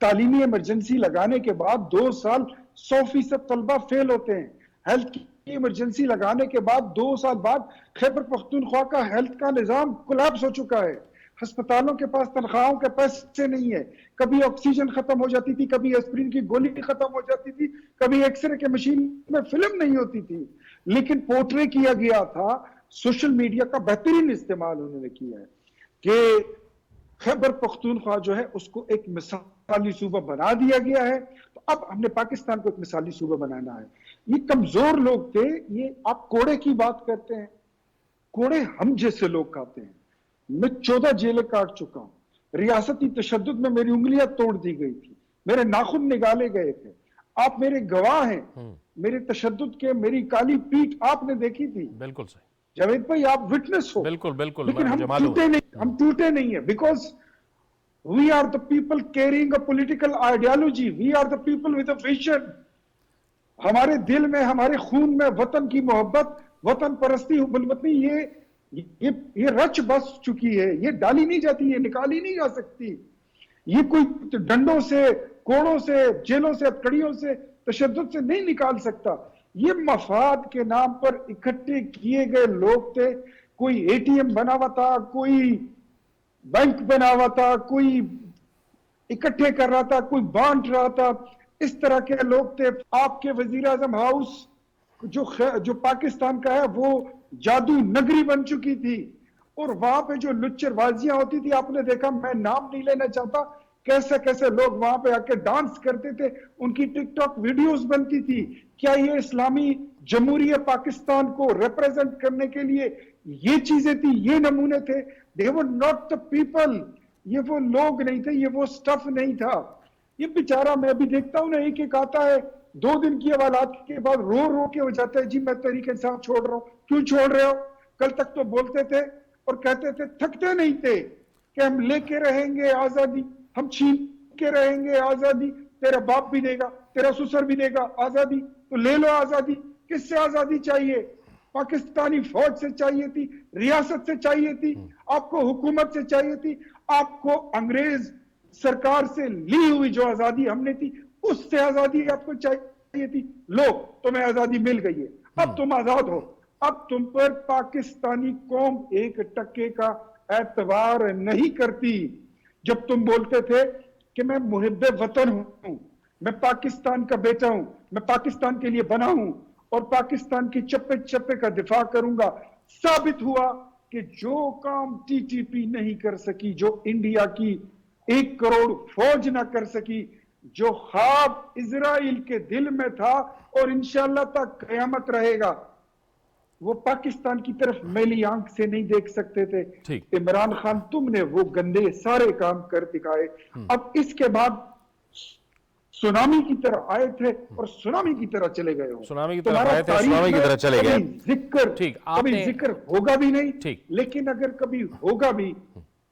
तालीमी इमरजेंसी लगाने के बाद 2 साल 100% तलबा फेल होते हैं। हेल्थ की इमरजेंसी लगाने के बाद 2 साल बाद खैबर पख्तूनख्वा का हेल्थ का निजाम कोलैप्स हो चुका है। अस्पतालों के पास तनख्वाहों के पैसे नहीं है। कभी ऑक्सीजन खत्म हो जाती थी, कभी एस्प्रिन की गोली खत्म हो जाती थी, कभी एक्सरे के मशीन में फिल्म नहीं होती थी। लेकिन पोर्ट्रे किया गया था, सोशल मीडिया का बेहतरीन इस्तेमाल उन्होंने किया है कि खैबर पख्तूनख्वा जो है उसको एक मिसाली सूबा बना दिया गया है। तो अब हमने पाकिस्तान को एक मिसाली सूबा बनाना है। ये कमजोर लोग थे। ये आप कोड़े की बात करते हैं, कोड़े हम जैसे लोग खाते हैं। मैं 14 जेलें काट चुका हूं। रियासती तशद्दुद में मेरी उंगलियां तोड़ दी गई थी, मेरे नाखून निकाले गए थे। आप मेरे गवाह हैं मेरे तशद्दुद के। मेरी काली पीठ आपने देखी थी। बिल्कुल सही जावेद भाई, आप विटनेस हो। बिल्कुल बिल्कुल, लेकिन मुझे हम मालूम टूटे है। नहीं, हम टूटे नहीं है, because we are the people carrying a political ideology, we are the people with a vision. हमारे दिल में, हमारे खून में वतन की मोहब्बत, वतन परस्ती, हुब्बुल-वतनी ये रच बस चुकी है। ये डाली नहीं जाती, ये निकाली नहीं जा सकती। ये कोई डंडों से, कोड़ों से, जेलों से, हथकड़ियों से, तशद्दुद से नहीं निकाल सकता। ये मफाद के नाम पर इकट्ठे किए गए लोग थे। कोई एटीएम बना हुआ था, कोई बैंक बना हुआ था, कोई इकट्ठे कर रहा था, कोई बांट रहा था। इस तरह के लोग थे। आपके वजीर आजम हाउस जो पाकिस्तान का है वो जादू नगरी बन चुकी थी, और वहां पे जो लुच्चरबाजियां होती थी आपने देखा। मैं नाम नहीं लेना चाहता, कैसे कैसे लोग वहां पे आके डांस करते थे, उनकी टिकटॉक वीडियोस बनती थी। क्या ये इस्लामी जमहूरियत पाकिस्तान को रिप्रेजेंट करने के लिए ये चीजें थी, ये नमूने थे? दे वर नॉट द पीपल। ये वो लोग नहीं थे, ये वो स्टफ नहीं था। ये बेचारा, मैं भी देखता हूँ ना, एक एक आता है 2 दिन की हवालात के बाद रो रो के हो जाता है, जी मैं तहरीक इंसाफ छोड़ रहा हूँ। क्यों छोड़ रहे हो? कल तक तो बोलते थे और कहते थे, थकते नहीं थे कि हम लेके रहेंगे आजादी, हम छीन के रहेंगे आजादी, तेरा बाप भी देगा, तेरा ससुर भी देगा आजादी, तो ले लो आजादी। किससे आजादी चाहिए? पाकिस्तानी फौज से चाहिए थी, रियासत से चाहिए थी, आपको हुकूमत से चाहिए थी, आपको अंग्रेज सरकार से ली हुई जो आजादी हमने थी उससे आजादी आपको चाहिए थी। लो, तुम्हें आजादी मिल गई है, अब तुम आजाद हो। अब तुम पर पाकिस्तानी कौम 1% का एतबार नहीं करती। जब तुम बोलते थे कि मैं मुहिब्बे वतन हूं, मैं पाकिस्तान का बेटा हूं, मैं पाकिस्तान के लिए बना हूं और पाकिस्तान की चप्पे चप्पे का दिफा करूंगा, साबित हुआ कि जो काम टीटीपी नहीं कर सकी, जो इंडिया की 1 करोड़ फौज ना कर सकी, जो ख्वाब इजराइल के दिल में था और इंशाअल्लाह तक कयामत रहेगा, वो पाकिस्तान की तरफ मैली आंख से नहीं देख सकते थे। ठीक। इमरान खान, तुमने वो गंदे सारे काम कर दिखाए। अब इसके बाद सुनामी की तरह आए थे और सुनामी की तरह चले गए हो। सुनामी की तरह आए थे, सुनामी की तरह चले गए। जिक्र, ठीक, कभी जिक्र होगा भी नहीं। ठीक। लेकिन अगर कभी होगा भी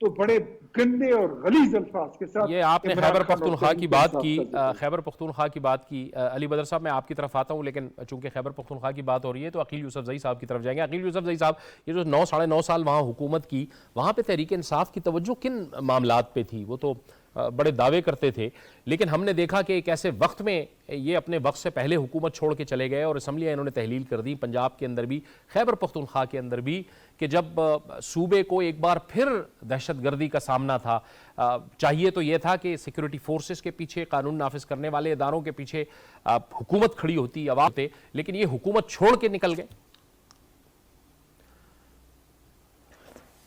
तो बड़े गंदे और गलीज अल्फाज के साथ। ये आपने खैबर पख्तूनख्वा की बात की, खैबर पख्तूनख्वा की बात की। अली बदर साहब, मैं आपकी तरफ आता हूँ, लेकिन चूंकि खैबर पख्तूनख्वा की बात हो रही है तो अकील यूसुफजई साहब की तरफ जाएंगे। अकील यूसुफजई साहब, ये जो 9 साढ़े 9 साल वहाँ हुकूमत की, वहाँ पे तहरीक इंसाफ की तवज्जो किन मामलात पे थी? वो तो बड़े दावे करते थे, लेकिन हमने देखा कि एक ऐसे वक्त में ये अपने वक्त से पहले हुकूमत छोड़ के चले गए और असम्बलियाँ इन्होंने तहलील कर दी, पंजाब के अंदर भी, खैबर पख्तूनख्वा के अंदर भी, कि जब सूबे को एक बार फिर दहशतगर्दी का सामना था। चाहिए तो ये था कि सिक्योरिटी फोर्सेस के पीछे, कानून नाफिज करने वाले इदारों के पीछे हुकूमत खड़ी होती, अवाम थे, लेकिन ये हुकूमत छोड़ के निकल गए।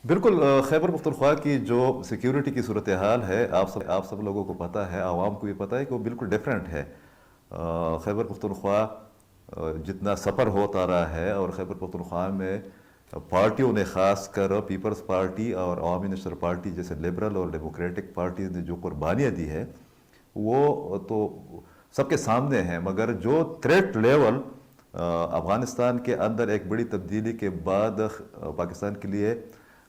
बिल्कुल, खैबर पख्तूनख्वा की जो सिक्योरिटी की सूरत हाल है, आप सब लोगों को पता है, आवाम को भी पता है कि वो बिल्कुल डिफरेंट है। खैबर पख्तूनख्वा जितना सफ़र होता रहा है और खैबर पख्तूनख्वा में पार्टियों ने, ख़ास कर पीपल्स पार्टी और अवामी नेशनल पार्टी जैसे लिबरल और डेमोक्रेटिक पार्टीज ने जो कुर्बानियाँ दी है वो तो सबके सामने है। मगर जो थ्रेट लेवल अफ़गानिस्तान के अंदर एक बड़ी तब्दीली के बाद पाकिस्तान के लिए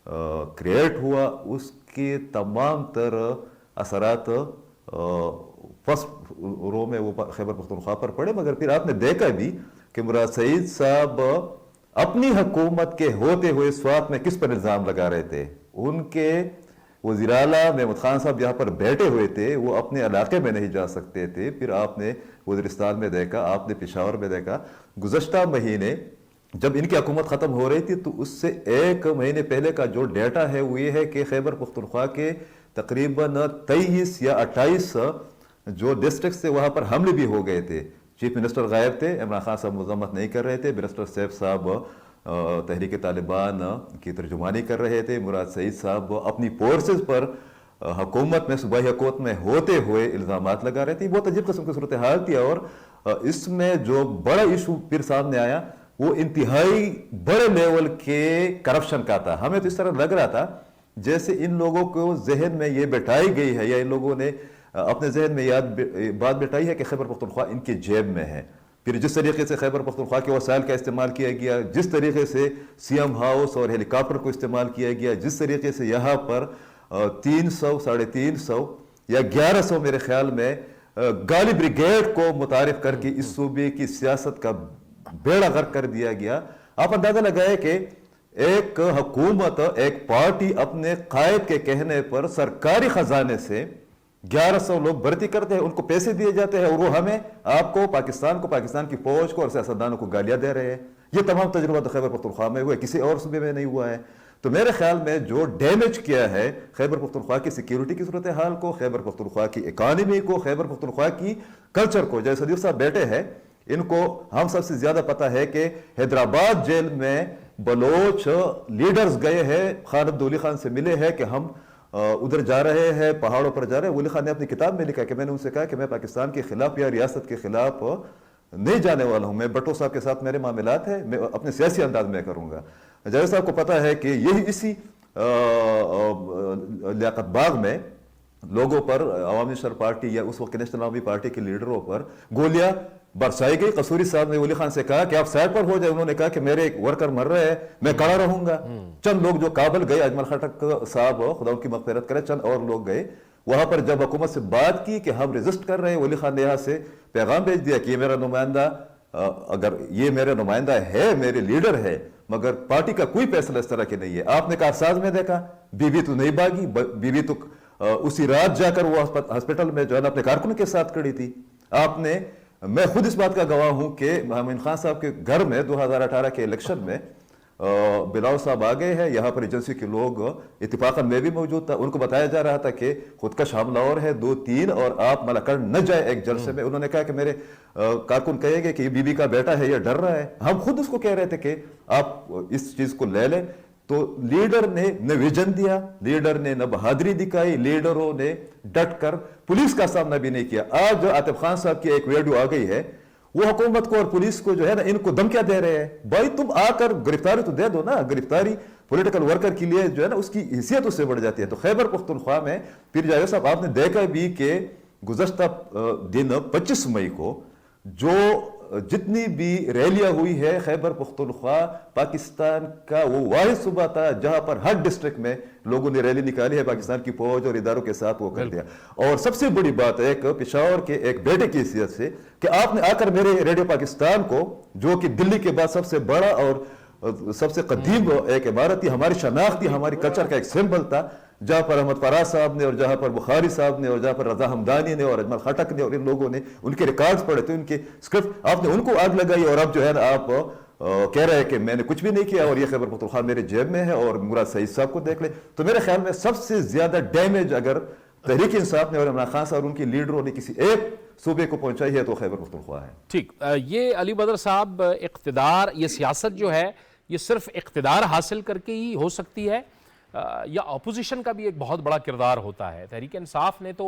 क्रिएट हुआ, उसके तमाम तर असरात फर्स्ट रो में वो खैबर पख्तूनख्वा पर पड़े। मगर फिर आपने देखा भी कि मुराद सईद साहब अपनी हुकूमत के होते हुए स्वात में किस पर इल्ज़ाम लगा रहे थे। उनके वज़ीर आला महमूद खान साहब यहाँ पर बैठे हुए थे, वो अपने इलाके में नहीं जा सकते थे। फिर आपने वज़ीरिस्तान में देखा, आपने पेशावर में देखा। गुज़श्ता महीने जब इनकी हुकूमत ख़त्म हो रही थी तो उससे 1 महीने पहले का जो डेटा है वो ये है कि खैबर पख्तूनख्वा के तकरीबन 23 या 28 जो डिस्ट्रिक्ट थे वहाँ पर हमले भी हो गए थे। चीफ मिनिस्टर गायब थे, इमरान खान साहब मज़म्मत नहीं कर रहे थे, मिनिस्टर सैफ साहब तहरीक तालिबान की तर्जुमानी कर रहे थे, मुराद सईद साहब अपनी फोर्सेस पर हुकूमत में, सूबाई हुकूमत में होते हुए इल्ज़ामात लगा रहे थे। बहुत अजीब किस्म की सूरत हाल थी। और इसमें जो बड़ा इशू फिर सामने आया वो इंतहाई बड़े लेवल के करप्शन का था। हमें तो इस तरह लग रहा था जैसे इन लोगों को जहन में ये बैठाई गई है, या इन लोगों ने अपने जहन में बात बैठाई है कि खैबर पख्तूनख्वा इनके जेब में है। फिर जिस तरीके से खैबर पख्तूनख्वा के वसाइल का इस्तेमाल किया गया, जिस तरीके से सीएम हाउस और हेलीकॉप्टर को इस्तेमाल किया गया, जिस तरीके से यहाँ पर 300, 350 या 1100 मेरे ख्याल में गाली ब्रिगेड को मुतारिफ करके इस सूबे की सियासत का बेड़ा गर्क कर दिया गया। आप अंदाजा लगाए कि एक हुकूमत, एक पार्टी अपने कायद के कहने पर सरकारी खजाने से 1100 लोग भर्ती करते हैं, उनको पैसे दिए जाते हैं और वो हमें, आपको, पाकिस्तान को, पाकिस्तान की फौज को और सियासतदानों को गालियां दे रहे हैं। ये तमाम तजुर्बा तो खैबर पख्तूनख्वा में हुआ, किसी और सूबे में नहीं हुआ है। तो मेरे ख्याल में जो डैमेज किया है खैबर पख्तूनख्वा की सिक्योरिटी की सूरत हाल को, खैबर पख्तूनख्वा की इकानमी को, खैबर पख्तूनख्वा की कल्चर को, जैसे सदीफ साहब बैठे हैं, इनको हम सबसे ज्यादा पता है कि हैदराबाद जेल में बलोच लीडर्स गए हैं, खान अब्दुल वली खान से मिले हैं कि हम उधर जा रहे हैं, पहाड़ों पर जा रहे हैं। वली खान ने अपनी किताब में लिखा कि मैंने उनसे कहा कि मैं पाकिस्तान के खिलाफ या रियासत के खिलाफ नहीं जाने वाला हूं, मैं भट्टो साहब के साथ मेरे मामलात है, मैं अपने सियासी अंदाज में करूंगा। जावेद साहब को पता है कि यही इसी लियाकत बाग में लोगों पर, अवामी नशर पार्टी या उस वक्त नेशनल अवामी पार्टी के लीडरों पर गोलियां बरसाई गई। कसूरी साहब ने वली खान से कहा कि आप साइड पर हो जाए, उन्होंने कहा कि मेरे एक वर्कर मर रहे हैं, मैं खड़ा रहूंगा। चंद लोग जो काबल गए, अजमल खटक साहब खुदा उनकी मगफिरत करे, चंद और लोग गए वहां पर। जब हुकूमत से बात की कि हम रेजिस्ट कर रहे हैं, वली खान ने यहाँ से पैगाम भेज दिया कि ये मेरा नुमाइंदा, अगर ये मेरा नुमाइंदा है, मेरे लीडर है, मगर पार्टी का कोई फैसला इस तरह के नहीं है। आपने कारसाज में देखा, बीवी तो नहीं भागी, बीवी तो उसी रात जाकर वो हॉस्पिटल में जो है ना अपने कारकुन के साथ खड़ी थी। आपने, मैं खुद इस बात का गवाह हूं कि मोमिन खान साहब के घर में 2018 के इलेक्शन में बिलावल साहब आ गए हैं, यहाँ पर एजेंसी के लोग, इत्तेफाकन मैं भी मौजूद था, उनको बताया जा रहा था कि खुदकश हमला और है 2-3 और आप मलकड़ न जाए एक जलसे में। उन्होंने कहा कि मेरे कारकुन कहेंगे कि ये बीबी का बेटा है, ये डर रहा है। हम खुद उसको कह रहे थे कि आप इस चीज को ले लें। तो लीडर ने न विजन दिया, लीडर ने न बहादुरी दिखाई, लीडरों ने डट कर पुलिस का सामना भी नहीं किया। आज जो आतिफ खान साहब की एक वीडियो आ गई है, वो हुकूमत को और पुलिस को जो है ना, इनको धमकियां दे रहे हैं। भाई तुम आकर गिरफ्तारी तो दे दो ना, गिरफ्तारी पॉलिटिकल वर्कर के लिए जो है ना उसकी हैसियत उससे बढ़ जाती है। तो खैबर पख्तूनख्वा में फिर जावेद साहब आपने देखा भी कि गुज़श्ता दिन 25 मई को जो जितनी भी रैलियां हुई है, खैबर पख्तूनख्वा पाकिस्तान का वो वाहिद सूबा था जहां पर हर डिस्ट्रिक्ट में लोगों ने रैली निकाली है, पाकिस्तान की फौज और इदारों के साथ वो कर दिया। और सबसे बड़ी बात है, एक पेशावर के एक बेटे की हैसियत से, कि आपने आकर मेरे रेडियो पाकिस्तान को, जो कि दिल्ली के बाद सबसे बड़ा और सबसे कदीम एक इमारत थी, हमारी शनाख्त थी, हमारी कल्चर का एक सिंबल था, जहां पर अहमद फराज साहब ने और जहां पर बुखारी साहब ने और जहां पर रजा हमदानी ने और अजमल खटक ने और इन लोगों ने उनके रिकॉर्ड्स पढ़े थे, उनके स्क्रिप्ट, आपने उनको आग लगाई। और अब जो है ना आप कह रहे हैं कि मैंने कुछ भी नहीं किया और ये खैबर पख्तूनख्वा मेरे जेब में है और मुराद सईद साहब को देख ले। तो मेरे ख्याल में सबसे ज्यादा डैमेज अगर तहरीक इंसाफ ने और इमरान खान साहब और उनकी लीडरों ने किसी एक सूबे को पहुंचाई है तो खैबर पख्तूनख्वा है। ठीक, ये अली बदर साहब, इख्तिदार, ये सियासत जो है ये सिर्फ इख्तिदार हासिल करके ही हो सकती है या अपोजिशन का भी एक बहुत बड़ा किरदार होता है? तहरीक इंसाफ ने तो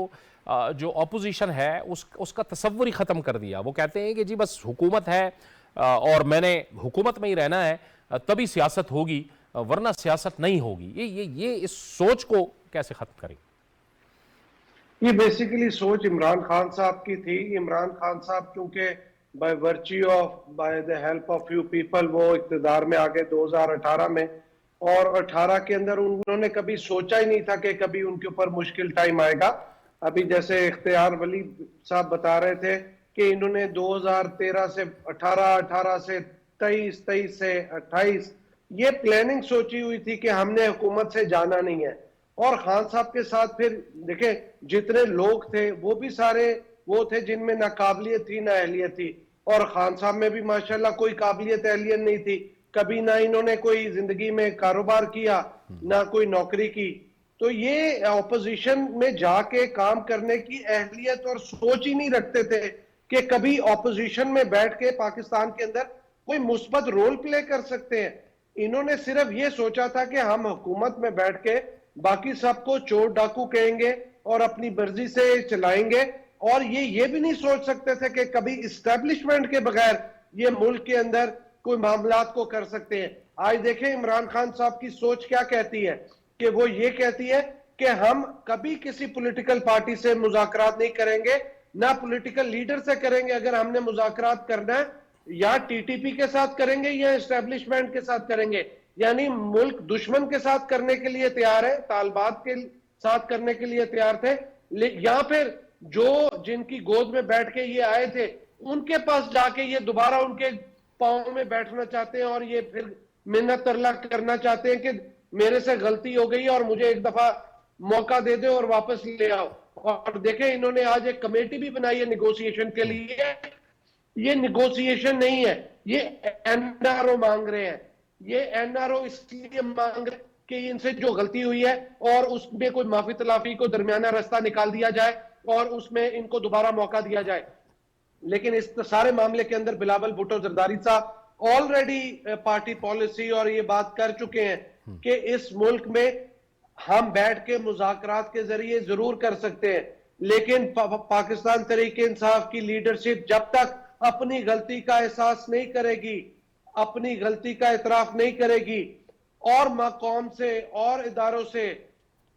जो अपोजिशन है उसका तसव्वुर ही ख़त्म कर दिया। वो कहते हैं कि जी बस हुकूमत है और मैंने हुकूमत में ही रहना है, तभी सियासत होगी, वरना सियासत नहीं होगी। ये इस सोच को कैसे ख़त्म करें? ये बेसिकली सोच इमरान खान साहब की थी। इमरान खान साहब चूंकि by virtue of, by the help of few people वो इक़्तिदार में आ गए 2018 में, और 18 के अंदर उन्होंने कभी सोचा ही नहीं था कि कभी उनके ऊपर मुश्किल टाइम आएगा। अभी जैसे इख्तियार वली साहब बता रहे थे कि इन्होंने 2013 से 18 से 23 से 28 ये प्लानिंग सोची हुई थी कि हमने हुकूमत से जाना नहीं है। और खान साहब के साथ फिर देखें जितने लोग थे वो भी सारे वो थे जिनमें ना काबिलियत थी ना अहलियत थी, और खान साहब में भी माशाल्लाह कोई काबिलियत अहलियत नहीं थी, कभी ना इन्होंने कोई जिंदगी में कारोबार किया ना कोई नौकरी की। तो ये ऑपोजिशन में जाके काम करने की अहलियत और सोच ही नहीं रखते थे कि कभी ऑपोजिशन में बैठ के पाकिस्तान के अंदर कोई मुस्बत रोल प्ले कर सकते हैं। इन्होंने सिर्फ ये सोचा था कि हम हुकूमत में बैठ के बाकी सबको चोर डाकू कहेंगे और अपनी मर्जी से चलाएंगे, और ये भी नहीं सोच सकते थे कि कभी इस्टेब्लिशमेंट के बगैर ये मुल्क के अंदर कोई मामलात को कर सकते हैं। आज देखें इमरान खान साहब की सोच क्या कहती है, कि वो ये कहती है कि हम कभी किसी पॉलिटिकल पार्टी से मुज़ाकरात नहीं करेंगे, ना पॉलिटिकल लीडर से करेंगे। अगर हमने मुज़ाकरात करना है या टीटीपी के साथ करेंगे या एस्टेब्लिशमेंट के साथ करेंगे, यानी मुल्क दुश्मन के साथ करने के लिए तैयार है, तालिबान के साथ करने के लिए तैयार थे, या फिर जो जिनकी गोद में बैठ के ये आए थे उनके पास जाके ये दोबारा उनके पांव में बैठना चाहते हैं और ये फिर मिन्नत तरला करना चाहते हैं कि मेरे से गलती हो गई और मुझे एक दफा मौका दे दे और वापस ले आओ। और देखें इन्होंने आज एक कमेटी भी बनाई है निगोशिएशन के लिए। ये निगोशिएशन नहीं है, ये एनआरओ मांग रहे हैं। ये एनआरओ इसलिए मांग रहे हैं कि इनसे जो गलती हुई है और उसमें कोई माफी तलाफी को दरमियाना रास्ता निकाल दिया जाए और उसमें इनको दोबारा मौका दिया जाए। लेकिन इस सारे मामले के अंदर बिलावल भुट्टो जरदारी साहब ऑलरेडी पार्टी पॉलिसी और ये बात कर चुके हैं कि इस मुल्क में हम बैठ के मुज़ाकरात के जरिए जरूर कर सकते हैं, लेकिन पाकिस्तान तहरीक इंसाफ की लीडरशिप जब तक अपनी गलती का एहसास नहीं करेगी, अपनी गलती का इतराफ नहीं करेगी और मकाम से और इदारों से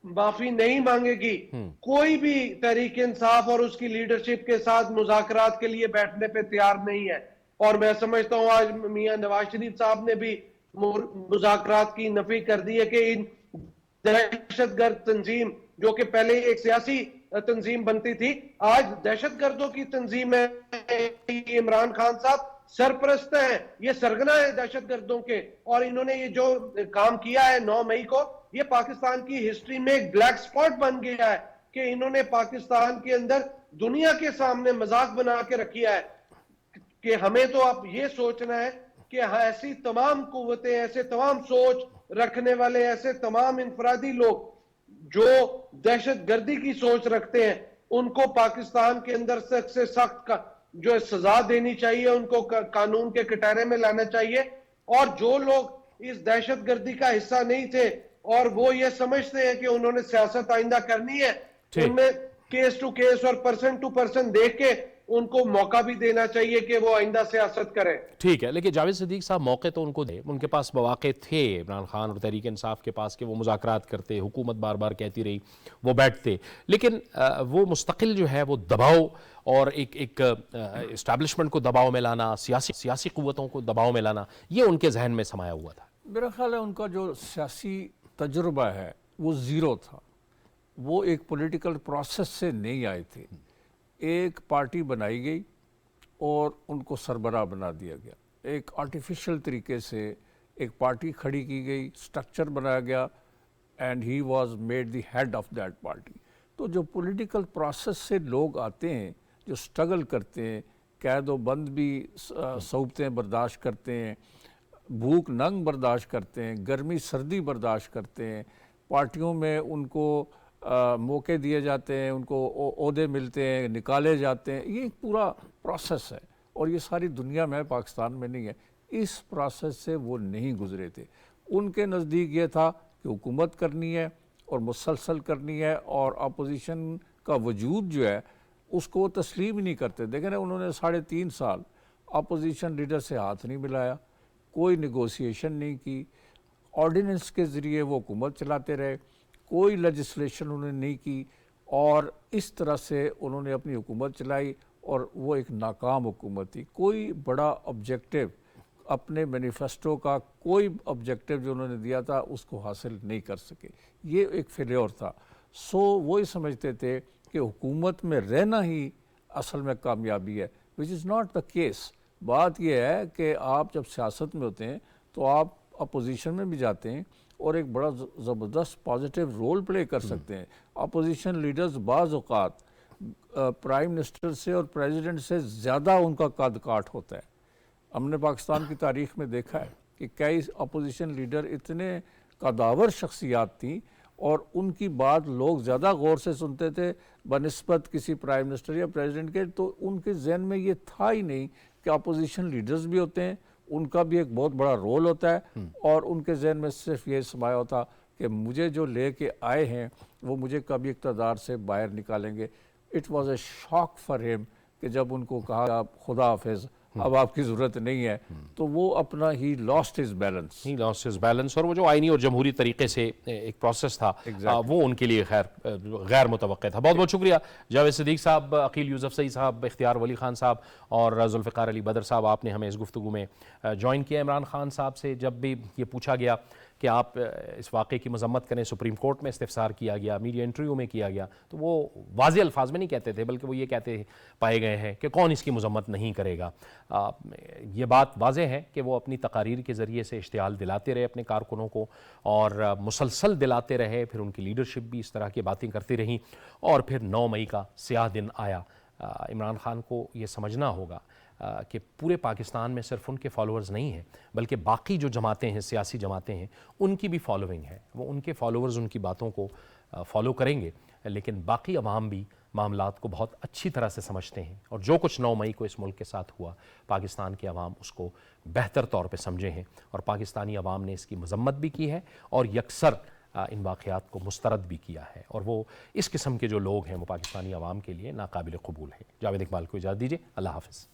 माफी नहीं मांगेगी, कोई भी तहरीक इंसाफ और उसकी लीडरशिप के साथ मुज़ाकरात के लिए बैठने पे तैयार नहीं है। और मैं समझता हूं आज मियां नवाज शरीफ साहब ने भी मुज़ाकरात की नफी कर दी है कि इन दहशतगर्द तंजीम जो कि पहले एक सियासी तंजीम बनती थी, आज दहशतगर्दों की तंजीम है। इमरान खान साहब सरपरस्त हैं, ये सरगना है दहशतगर्दों के, और इन्होंने ये जो काम किया है 9 मई को, ये पाकिस्तान की हिस्ट्री में एक ब्लैक स्पॉट बन गया है कि इन्होंने पाकिस्तान के अंदर दुनिया के सामने मजाक बना के रखा है कि हमें तो अब ये सोचना है कि ऐसी तमाम कुव्वतें, ऐसे तमाम सोच रखने वाले, ऐसे तमाम इनफरादी लोग जो दहशतगर्दी की सोच रखते हैं, उनको पाकिस्तान के अंदर सख्त से सख्त जो सजा देनी चाहिए, उनको कानून के कटहरे में लाना चाहिए। और जो लोग इस दहशतगर्दी का हिस्सा नहीं थे और वो ये समझते हैं कि उन्होंने सियासत आइंदा करनी है, उनमें केस टू केस और पर्सन टू पर्सन देख के उनको मौका भी देना चाहिए कि वो आइंदा सियासत करें। ठीक है, लेकिन जावेद सिद्दीक साहब मौके तो उनको दे, उनके पास मौके थे इमरान खान और तहरीक इंसाफ के पास कि वो मुज़ाकरात करते, हुकूमत बार बार कहती रही, वो बैठते, लेकिन वो मुस्तकिल जो है वो दबाव और एक इस्टेब्लिशमेंट को दबाव में लाना, सियासी क़ुव्वतों को दबाव में लाना, ये उनके जहन में समाया हुआ था। मेरा ख्याल है उनका जो सियासी तजुर्बा है वो ज़ीरो था। वो एक पॉलिटिकल प्रोसेस से नहीं आए थे। एक पार्टी बनाई गई और उनको सरबराह बना दिया गया, एक आर्टिफिशियल तरीके से एक पार्टी खड़ी की गई, स्ट्रक्चर बनाया गया, and he was made the head of that party. तो जो पॉलिटिकल प्रोसेस से लोग आते हैं, जो स्ट्रगल करते हैं, कैद व बंद भी सौबतें बर्दाश्त करते हैं, भूख नंग बर्दाश्त करते हैं, गर्मी सर्दी बर्दाश्त करते हैं, पार्टियों में उनको मौके दिए जाते हैं, उनको ओहदे मिलते हैं, निकाले जाते हैं, ये एक पूरा प्रोसेस है और ये सारी दुनिया में, पाकिस्तान में नहीं है। इस प्रोसेस से वो नहीं गुजरे थे। उनके नज़दीक ये था कि हुकूमत करनी है और मुसलसल करनी है, और अपोजिशन का वजूद जो है उसको वो तस्लीम ही नहीं करते। देखें ना, उन्होंने 3.5 साल अपोजिशन लीडर से हाथ नहीं मिलाया, कोई नेगोशिएशन नहीं की, ऑर्डिनेंस के ज़रिए वो हुकूमत चलाते रहे, कोई लेजिस्लेशन उन्होंने नहीं की, और इस तरह से उन्होंने अपनी हुकूमत चलाई और वो एक नाकाम हुकूमत थी। कोई बड़ा ऑब्जेक्टिव अपने मैनिफेस्टो का, कोई ऑब्जेक्टिव जो उन्होंने दिया था उसको हासिल नहीं कर सके, ये एक फेलियर था। सो वो ही समझते थे कि हुकूमत में रहना ही असल में कामयाबी है, which is not the case. बात यह है कि आप जब सियासत में होते हैं तो आप अपोजिशन में भी जाते हैं और एक बड़ा ज़बरदस्त पॉजिटिव रोल प्ले कर सकते हैं। अपोजिशन लीडर्स बाज़ औक़ात प्राइम मिनिस्टर से और प्रेसिडेंट से ज़्यादा उनका कद काठ होता है। हमने पाकिस्तान की तारीख़ में देखा है कि कई अपोजिशन लीडर इतने कदावर शख्सियात थी और उनकी बात लोग ज़्यादा गौर से सुनते थे बनिस्बत किसी प्राइम मिनिस्टर या प्रेसिडेंट के। तो उनके जहन में ये था ही नहीं कि अपोजिशन लीडर्स भी होते हैं, उनका भी एक बहुत बड़ा रोल होता है, और उनके जहन में सिर्फ ये समाया होता कि मुझे जो लेके आए हैं वो मुझे कभी इक़्तिदार से बाहर निकालेंगे। It was a shock for him कि जब उनको कहा खुदा हाफिज़, अब आपकी ज़रूरत नहीं है, तो वो अपना ही लॉस्ट हिज बैलेंस, और वो जो आइनी और जमहूरी तरीके से एक प्रोसेस था वो उनके लिए गैर मुतवक्किल था। बहुत बहुत शुक्रिया जावेद सिद्दीक साहब, अकील यूसुफ सईद साहब, इख्तियार वली खान साहब और जुल्फ़िकार अली बदर साहब, आपने हमें इस गुफ्तगू में ज्वाइन किया। इमरान खान साहब से जब भी ये पूछा गया कि आप इस वाक़े की मज़म्मत करें, सुप्रीम कोर्ट में इस्तिफ़सार किया गया, मीडिया इंटरव्यू में किया गया, तो वो वाज़े अल्फाज में नहीं कहते थे, बल्कि वो ये कहते पाए गए हैं कि कौन इसकी मज़म्मत नहीं करेगा। ये बात वाज़े है कि वो अपनी तकारीर के ज़रिए से इश्तियाल दिलाते रहे अपने कारकुनों को, और मुसलसल दिलाते रहे। फिर उनकी लीडरशिप भी इस तरह की बातें करती रही, और फिर 9 मई का स्याह दिन आया। इमरान खान को ये समझना होगा कि पूरे पाकिस्तान में सिर्फ उनके फॉलोअर्स नहीं हैं, बल्कि बाकी जो जमातें हैं, सियासी जमातें हैं, उनकी भी फॉलोइंग है। वो उनके फॉलोअर्स उनकी बातों को फॉलो करेंगे, लेकिन बाकी अवाम भी मामलात को बहुत अच्छी तरह से समझते हैं, और जो कुछ 9 मई को इस मुल्क के साथ हुआ, पाकिस्तान के अवाम उसको बेहतर तौर पे समझे हैं, और पाकिस्तानी अवाम ने इसकी मजम्मत भी की है और यकसर इन वाक़यात को मुस्तरद भी किया है, और वो इस किस्म के जो लोग हैं वो पाकिस्तानी अवाम के लिए नाकाबिल क़बूल हैं। जावेद इकबाल को इजाज़त दीजिए, अल्लाह हाफ़िज़।